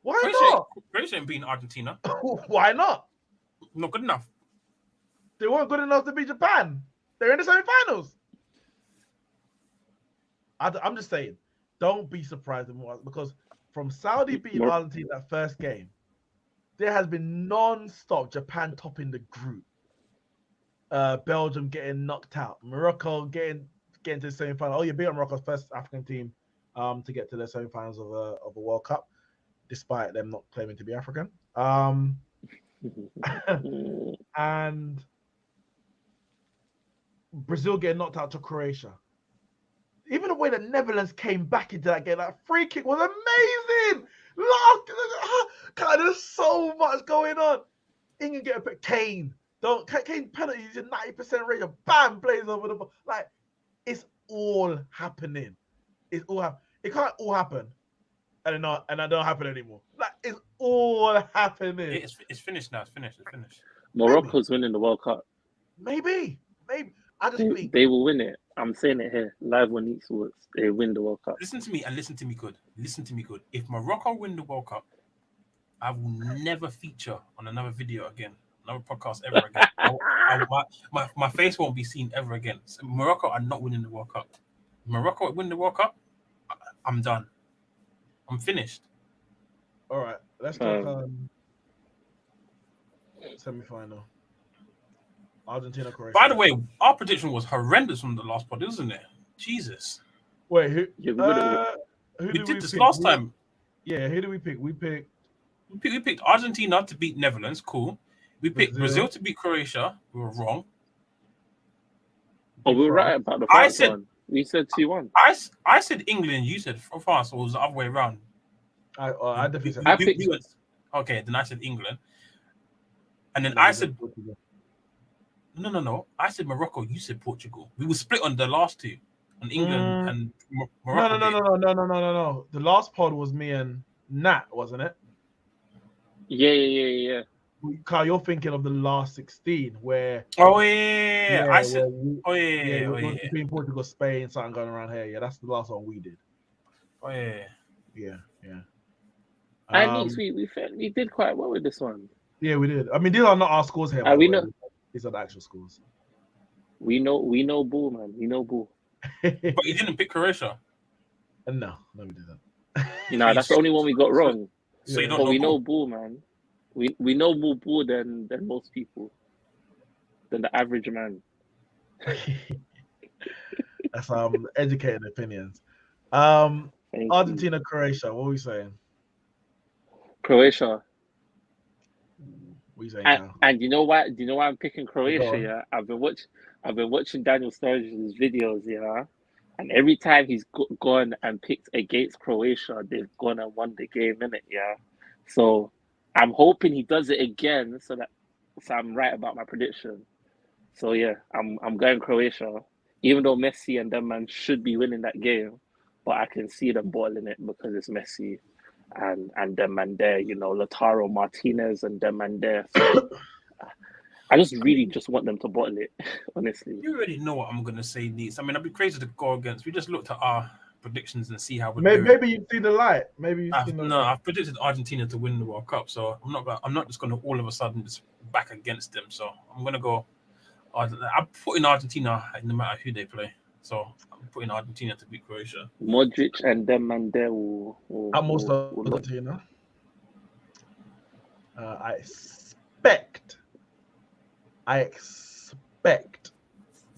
Croatia ain't beating Argentina. Why not? Not good enough. They weren't good enough to beat Japan. They're in the semi-finals. I'm just saying, don't be surprised because from Saudi beating Argentina that first game, there has been non-stop Japan topping the group. Belgium getting knocked out. Morocco getting to the semi-final. Oh, you beat Morocco's first African team to get to the semi-finals of a World Cup, despite them not claiming to be African. And Brazil getting knocked out to Croatia. Even the way the Netherlands came back into that game, that free kick was amazing. God, there's so much going on. England get a bit. Kane penalty, he's a 90% rate of bam, plays over the ball. Like, it's all happening. It's all happening. It can't all happen, and it don't happen anymore. Like, it's all happening. It's finished now. It's finished. Morocco's winning the World Cup. Maybe. I just think they will win it. I'm saying it here, live on Neeks Works. They win the World Cup. Listen to me and listen to me good. If Morocco win the World Cup, I will never feature on another video again, another podcast ever again. My face won't be seen ever again. So Morocco are not winning the World Cup. Morocco win the World Cup, I'm done. I'm finished. All right, let's talk semi-final. Argentina, Croatia. By the way, our prediction was horrendous from the last pod, isn't it? Jesus. Wait, who we did this last time. Yeah, who did we pick? We picked Argentina to beat Netherlands. Cool. We picked Brazil to beat Croatia. We were wrong. Oh, we were right about the first one. We said 2-1. I said England. You said France. Or it was the other way around? I definitely said. Okay, then I said England, and then I said. No. I said Morocco. You said Portugal. We were split on the last two, on England and Morocco. No. The last pod was me and Nat, wasn't it? Yeah. Carl, you're thinking of the last 16 where. Oh yeah. I said. Between Portugal, Spain, something going around here. Yeah, that's the last one we did. Oh yeah. Yeah. And we did quite well with this one. Yeah, we did. I mean, these are not our scores here. We know. These are the actual scores. We know bull, man. We know bull. But you didn't pick Croatia. No, we didn't. That's the only one we got wrong. So you don't but know we know bull, man. We know more bull than most people, than the average man. That's educated opinions. Thank Argentina, you. Croatia. What are we saying? Croatia. What are you saying, Cal? And you know why? Do you know why I'm picking Go Croatia? on. Yeah, I've been watching Daniel Sturridge's videos. Yeah, and every time he's gone and picked against Croatia, they've gone and won the game, innit? Yeah, so I'm hoping he does it again, so I'm right about my prediction. So yeah, I'm going Croatia, even though Messi and them man should be winning that game, but I can see them bottling it because it's Messi and them man there, you know, Lautaro Martinez and them man there. So I just really just want them to bottle it, honestly. You already know what I'm gonna say, Neeks. I mean, I'd be crazy to go against. We just looked at our predictions and see how we're doing. Maybe you've seen the light. Maybe you've seen the No, light. I've predicted Argentina to win the World Cup, so I'm not just gonna all of a sudden just back against them. So I'm gonna go. I'm putting Argentina no matter who they play. So I'm putting Argentina to beat Croatia. Modric and them man there I'm also will look. Argentina. I expect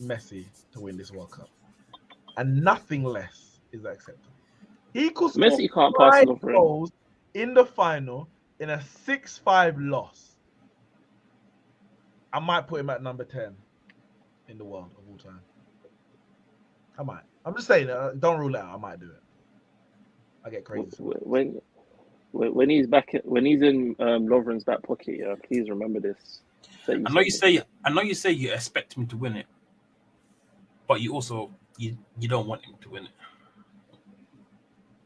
Messi to win this World Cup, and nothing less is acceptable. He could score Messi can't pass 5 enough for him. goals in the final in a 6-5 loss. I might put him at number 10 in the world of all time. I might. I'm just saying, don't rule it out. I might do it. I get crazy. When he's back, when he's in Lovren's back pocket, yeah, please remember this. I know you say you expect him to win it, but you also you don't want him to win it.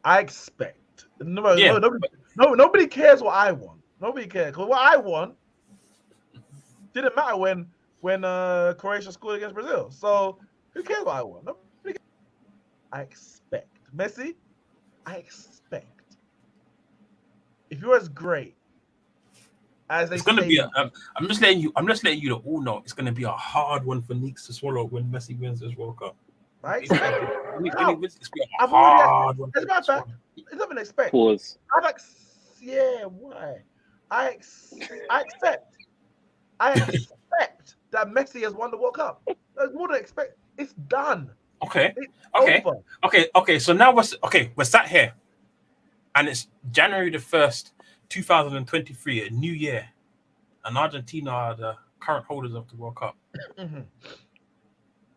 I expect. Nobody cares what I want. Nobody cares because what I want didn't matter when Croatia scored against Brazil. So who cares what I want? Nobody cares. I expect Messi. I expect if you're as great as they it's going to say, be. I'm just letting you all know it's going to be a hard one for Neeks to swallow when Messi wins this World Cup. I It's expect. going to be a hard one. As a matter of fact, it's nothing to expect. Pause. Why? I expect that Messi has won the World Cup. There's more to expect. It's done. Okay. It's over. Okay. So now we're sat here, and it's January 1st, 2023, a new year, and Argentina are the current holders of the World Cup. Mm-hmm.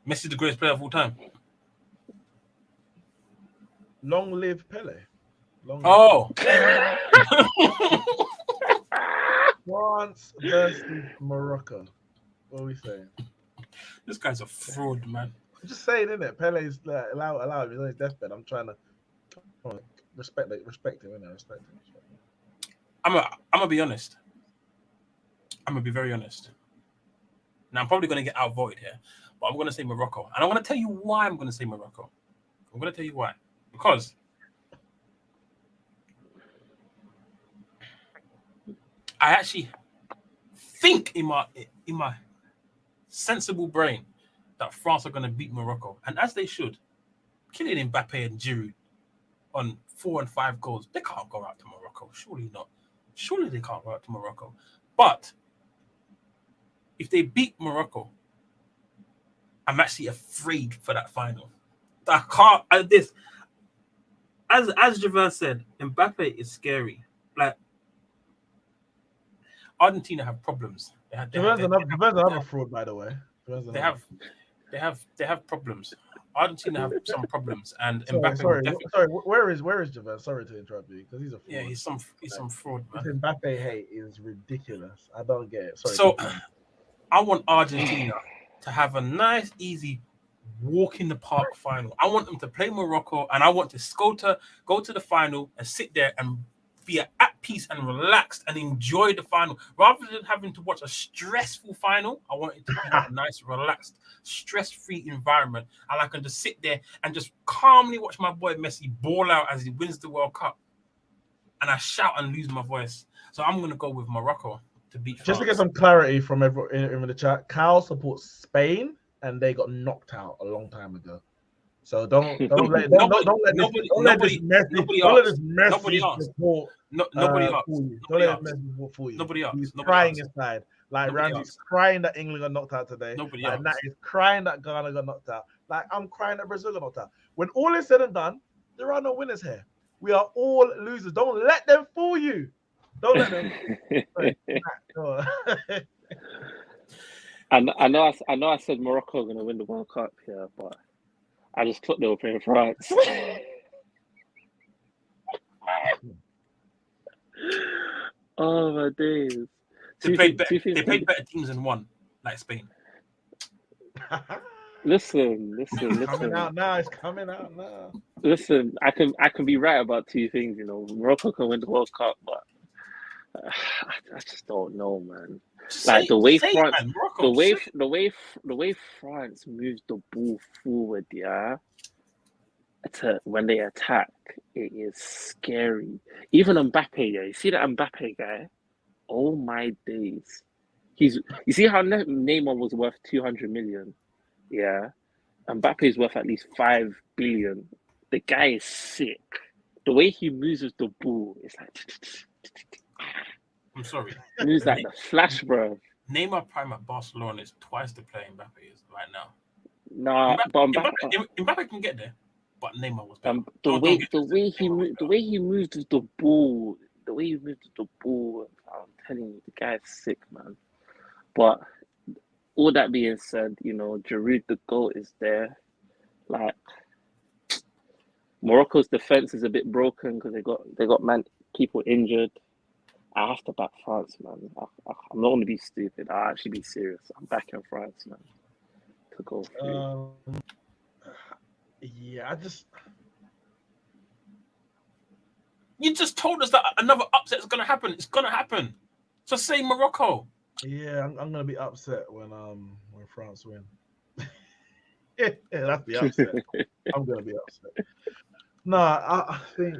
Messi's the greatest player of all time. Long live Pele. France versus Morocco. What are we saying? This guy's a fraud, man. I'm just saying, innit? Pele's allow him. He's on his deathbed. I'm trying to respect him, innit? Respect him. I'm gonna be honest. I'm gonna be very honest. Now I'm probably gonna get outvoted here, but I'm gonna say Morocco, and I'm gonna tell you why I'm gonna say Morocco. I'm gonna tell you why. Because I actually think in my sensible brain that France are going to beat Morocco, and as they should. Kylian Mbappe and Giroud on 4 and 5 goals, they can't go out to Morocco. Surely not. Surely they can't go out to Morocco. But if they beat Morocco, I'm actually afraid for that final. I can't. As Javon said, Mbappe is scary. Like Argentina have problems. Javan's another fraud, by the way. They have problems. Argentina have some problems, and Mbappe. Sorry. Where is Javan? Sorry to interrupt you because he's a fraud. Yeah, he's some fraud, man. This Mbappe hate is ridiculous. I don't get it. Sorry. So I want Argentina to have a nice, easy walk in the park final. I want them to play Morocco, and I want to go to the final and sit there and be at peace and relaxed and enjoy the final rather than having to watch a stressful final. I want it to be a nice, relaxed, stress-free environment, and I can just sit there and just calmly watch my boy Messi ball out as he wins the World Cup, and I shout and lose my voice. So I'm going to go with Morocco to beat France. Just to get some clarity from everyone in the chat, Cal supports Spain, and they got knocked out a long time ago. So don't let this message support. Nobody else. Nobody else. He's crying inside. Like Ramsey's crying that England got knocked out today. Nobody else. else. Nat is crying that Ghana got knocked out. Like I'm crying that Brazil got knocked out. When all is said and done, There are no winners here. We are all losers. Don't let them fool you. Don't let them. I know I said Morocco are going to win the World Cup here, but I just thought they were playing France. Oh my days! They played better teams than one, like Spain. Listen. Coming out now. It's coming out now. Listen, I can be right about two things. You know, Morocco can win the World Cup, but I just don't know, man. Like the way France moves the ball forward, yeah. When they attack, it is scary. Even Mbappe, yeah. You see that Mbappe guy? Oh my days! You see how Neymar was worth 200 million, yeah. Mbappe is worth at least 5 billion. The guy is sick. The way he moves with the ball, it's like. I'm sorry. Moves like the Flash, bro. Neymar prime at Barcelona is twice the player Mbappe is right now. Nah, Mbappe can get there, but Neymar was better. The way he moves with the ball, I'm telling you, the guy is sick, man. But all that being said, you know, Giroud the GOAT is there. Like Morocco's defense is a bit broken because they got people injured. I have to back France, man. I'm not going to be stupid. I'll actually be serious. I'm backing France, man, to go through. Yeah, You just told us that another upset is going to happen. It's going to happen. So say Morocco. Yeah, I'm going to be upset when France win. Yeah, that's the upset. I'm going to be upset. No, I think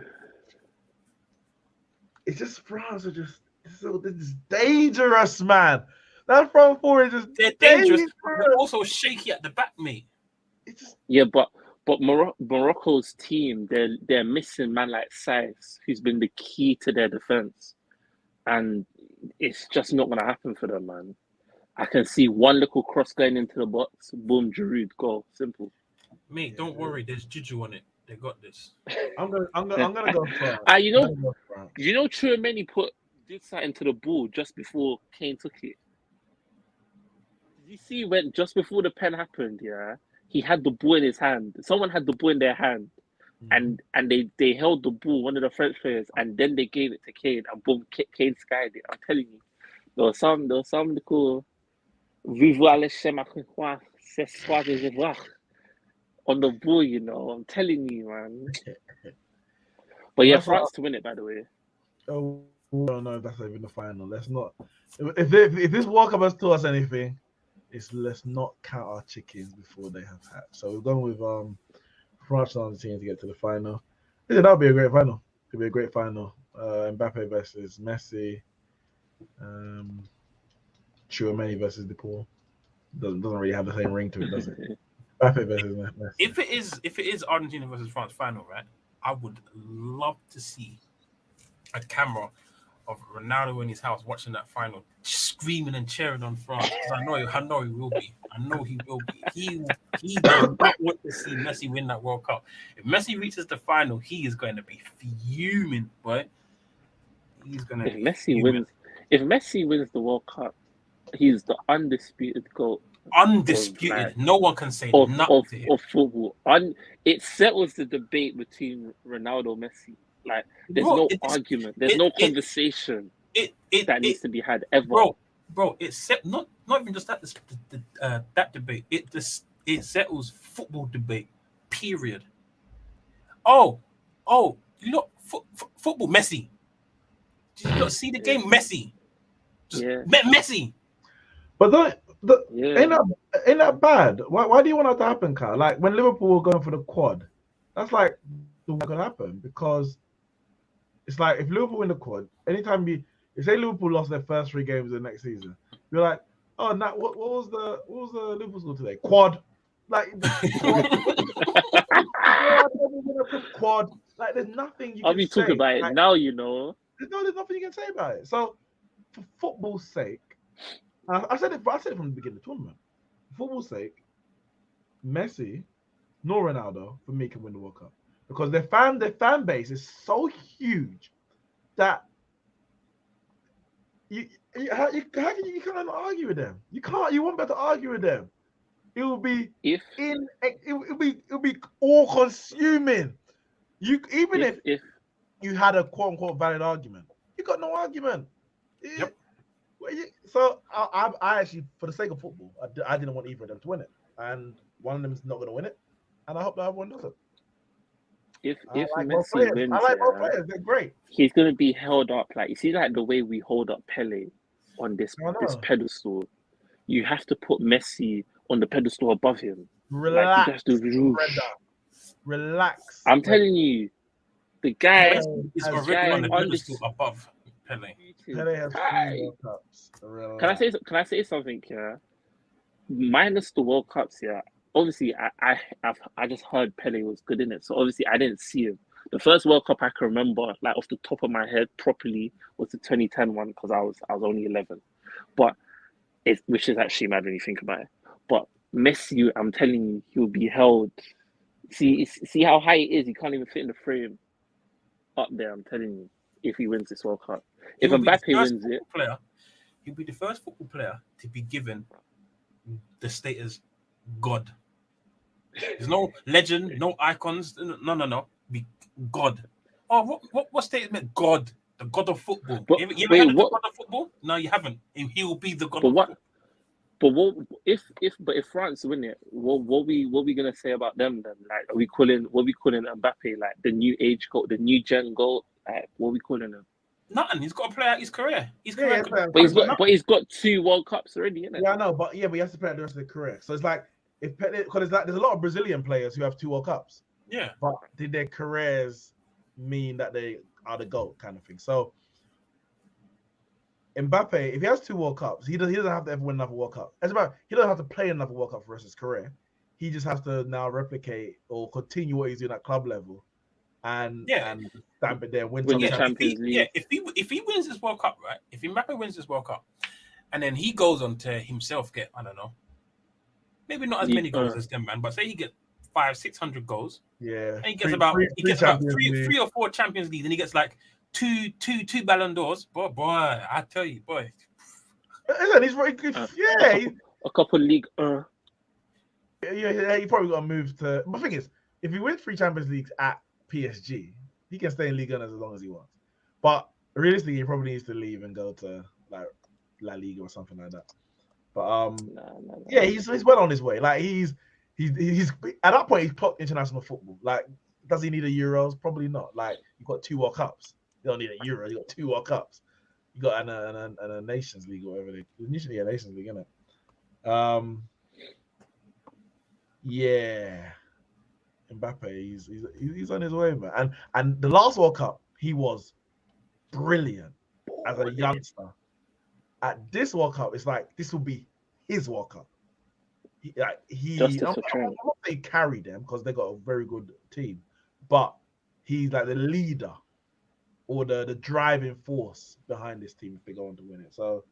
it's just France are just it's dangerous, man. That front four is just dangerous. They're also shaky at the back, mate. Yeah, but Morocco's team, they're missing man like Saïs, who's been the key to their defense, and it's just not going to happen for them, man. I can see one little cross going into the box, boom, Giroud, goal, simple. Mate, don't worry. There's Juju on it. They got this. I'm gonna go France. You know, Tchouaméni did something to the ball just before Kane took it. Did you see when just before the pen happened? Yeah, he had the ball in his hand. Someone had the ball in their hand, and they held the ball. One of the French players, and then they gave it to Kane, and boom, Kane skied it. I'm telling you, there was some little vivre le schéma ce soir de voir on the ball. You know, I'm telling you, man. But yeah, France to win it, by the way. Oh no, that's not even the final. Let's not. If this World Cup has taught us anything, it's let's not count our chickens before they have hatched. So we're going with France on the team to get to the final. Yeah, that'll be a great final. It'll be a great final. Mbappe versus Messi. Tchouaméni versus DePaul. Doesn't really have the same ring to it, does it? Mbappe versus Messi. If it is Argentina versus France final, right? I would love to see a camera of Ronaldo in his house watching that final, screaming and cheering on France. I know he will be. I know he will be. He does not want to see Messi win that World Cup. If Messi reaches the final, he is going to be fuming, boy. He's going to be fuming. If Messi wins the World Cup, he's the undisputed GOAT. Undisputed. No one can say nothing of football. It settles the debate between Ronaldo and Messi. Like, there's no argument. There's no conversation that needs to be had ever. Bro, it's not even just that debate. It settles football debate. Period. Oh, look, football. Messi. Did you not see the game? Messi. Messi. But ain't that bad? Why do you want that to happen, Kyle? Like when Liverpool were going for the quad, that's like what could happen because it's like if Liverpool win the quad, anytime if say Liverpool lost their first 3 games of the next season, you're like, oh, now what was the Liverpool score today? Quad, like quad. Like there's nothing you. I'll be talking about it now, you know. There's nothing you can say about it. So for football's sake. I said it from the beginning of the tournament. For football's sake, Messi, nor Ronaldo, for me, can win the World Cup. because their fan base is so huge that you can't argue with them. You can't. You won't be able to argue with them. It will be it will be all consuming. If you had a quote unquote valid argument, you got no argument. Yep. So I actually, for the sake of football, I didn't want either of them to win it, and one of them is not going to win it, and I hope that everyone does it. If like Messi wins, I like both players. They're great. He's going to be held up like, you see, like the way we hold up Pele on this pedestal. You have to put Messi on the pedestal above him. Relax. Like, you have to relax. I'm telling you, the guy is already on the pedestal above Pele. Pele has 3 World Cups. Can I say something here? Minus the World Cups, yeah. Obviously, I just heard Pele was good in it, so obviously I didn't see him. The first World Cup I can remember, like off the top of my head, properly, was the 2010 one because I was only 11, but which is actually mad when you think about it. But Messi, I'm telling you, he'll be held. See how high he is. He can't even fit in the frame up there. I'm telling you, if he wins this World Cup, if Mbappe wins it, he'll be the first football player to be given the status God. There's no legend, no icons. No. Be God. Oh, what statement? God, the God of football. You ever heard of the God of football? No, you haven't. He will be the God of football. But if France win it, what we gonna say about them then? Like, are we calling Mbappe like the new age goal, the new gen goal? Like, what are we calling him? Nothing. He's got to play out his career. But he's got 2 World Cups already, isn't it? Yeah, I know, but he has to play out the rest of the career. So it's like because there's a lot of Brazilian players who have 2 World Cups. Yeah. But did their careers mean that they are the GOAT kind of thing? So Mbappe, if he has 2 World Cups, he doesn't have to ever win another World Cup. He doesn't have to play another World Cup for the rest of his career. He just has to now replicate or continue what he's doing at club level, and stamp it there, win some Champions League. Yeah, if he wins this World Cup, right? If Mbappe wins this World Cup, and then he goes on to himself get, I don't know, maybe not as many goals as them, man, but say he gets 500-600 goals. Yeah, and he gets about three or 4 Champions League, and he gets like two Ballon d'Ors. Boy, I tell you, boy. He's very good. A couple league. Yeah, he probably got to move to. But the thing is, if he wins 3 Champions Leagues at PSG, he can stay in Ligue 1 as long as he wants. But realistically, he probably needs to leave and go to like La Liga or something like that. But yeah, he's well on his way. Like he's at that point he's clocked international football. Like, does he need a Euros? Probably not. Like, you've got 2 World Cups. You don't need a Euro. You got 2 World Cups. You got a Nations League or whatever. Usually a Nations League, isn't it? Yeah. Mbappe, he's on his way, man. And the last World Cup, he was brilliant as a youngster. At this World Cup, it's like this will be his World Cup. I'm not saying he carried them because they got a very good team, but he's like the leader or the driving force behind this team if they go on to win it. So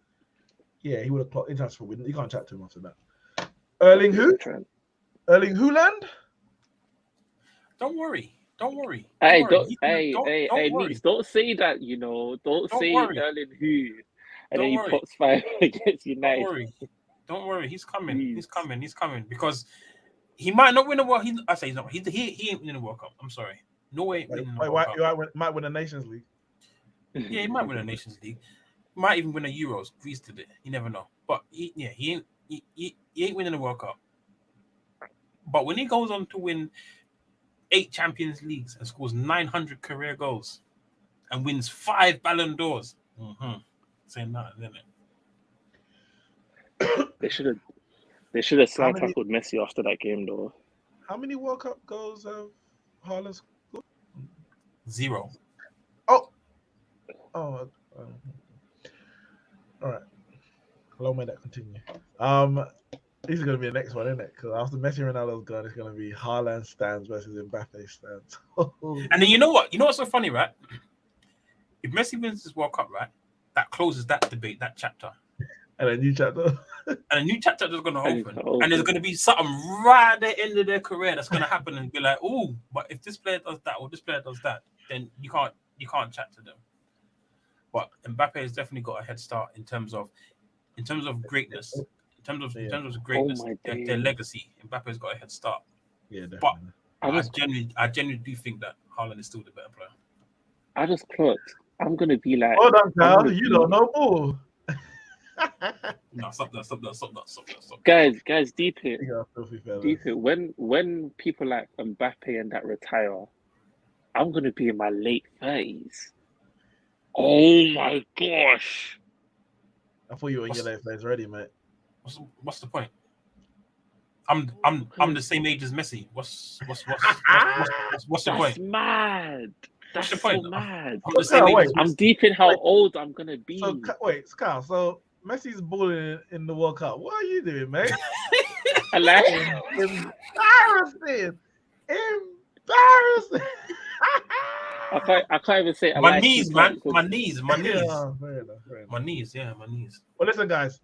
yeah, he would have clocked international win. You can't chat to him after that. Erling Haaland. Don't worry. Hey, Neeks, don't say that. Don't say Erling who, and then he pops 5 against United. Don't worry. He's coming. He's coming because he might not win a World. I say he's not. He ain't winning a World Cup. I'm sorry. No way. Might win a Nations League. Yeah, he might win a Nations League. Might even win a Euros. Greece did it. You never know. But he ain't winning a World Cup. But when he goes on to win 8 Champions Leagues and scores 900 career goals and wins 5 Ballon d'Ors, saying that, isn't it? They should have slide tackled Messi after that game, though. How many World Cup goals have Haaland scored? 0. Oh. All right. Long may that continue. This is going to be the next one, isn't it? Because after Messi and Ronaldo's gone, it's going to be Haaland stands versus Mbappe stands. And then you know what? You know what's so funny, right? If Messi wins this World Cup, right, that closes that debate, that chapter. And a new chapter. And a new chapter is going to open. And there's going to be something right at the end of their career that's going to happen and be like, oh, but if this player does that or this player does that, then you can't chat to them. But Mbappe has definitely got a head start in terms of greatness. In terms of greatness, their legacy. Mbappe's got a head start. Yeah, definitely. But I genuinely do think that Haaland is still the better player. I just clocked. I'm gonna be like, hold on, pal. You don't know more. No, stop that. Guys, deep it. When people like Mbappe and that retire, I'm gonna be in my late 30s. Oh my gosh! I thought you were in your late 30s already, mate. What's the point? I'm the same age as Messi. What's the point? That's mad. That's the point? So mad. I'm deep in how old I'm gonna be. So wait, Carl. So Messi's balling in the World Cup. What are you doing, mate? Embarrassing. I can't even say my knees, man. My knees. Yeah, fair enough. My knees. Well, listen, guys.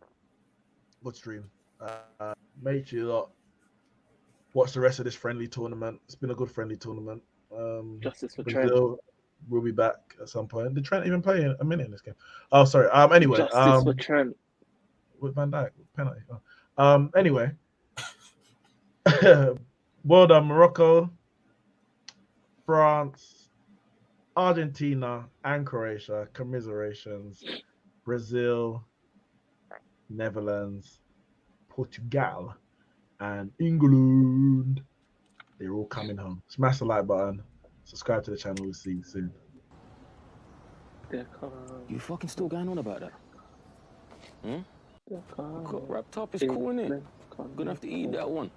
Good stream. Make sure you lot watch the rest of this friendly tournament. It's been a good friendly tournament. Justice for Trent. We'll be back at some point. Did Trent even play a minute in this game? Oh, sorry. Anyway, Justice for Trent with Van Dijk penalty. Anyway, well done, Morocco, France, Argentina, and Croatia. Commiserations. Brazil, Netherlands, Portugal, and England. They're all coming home. Smash the like button. Subscribe to the channel. We'll see you soon. You fucking still going on about that? Cook wrap top is cool, innit? Gonna have to eat that one.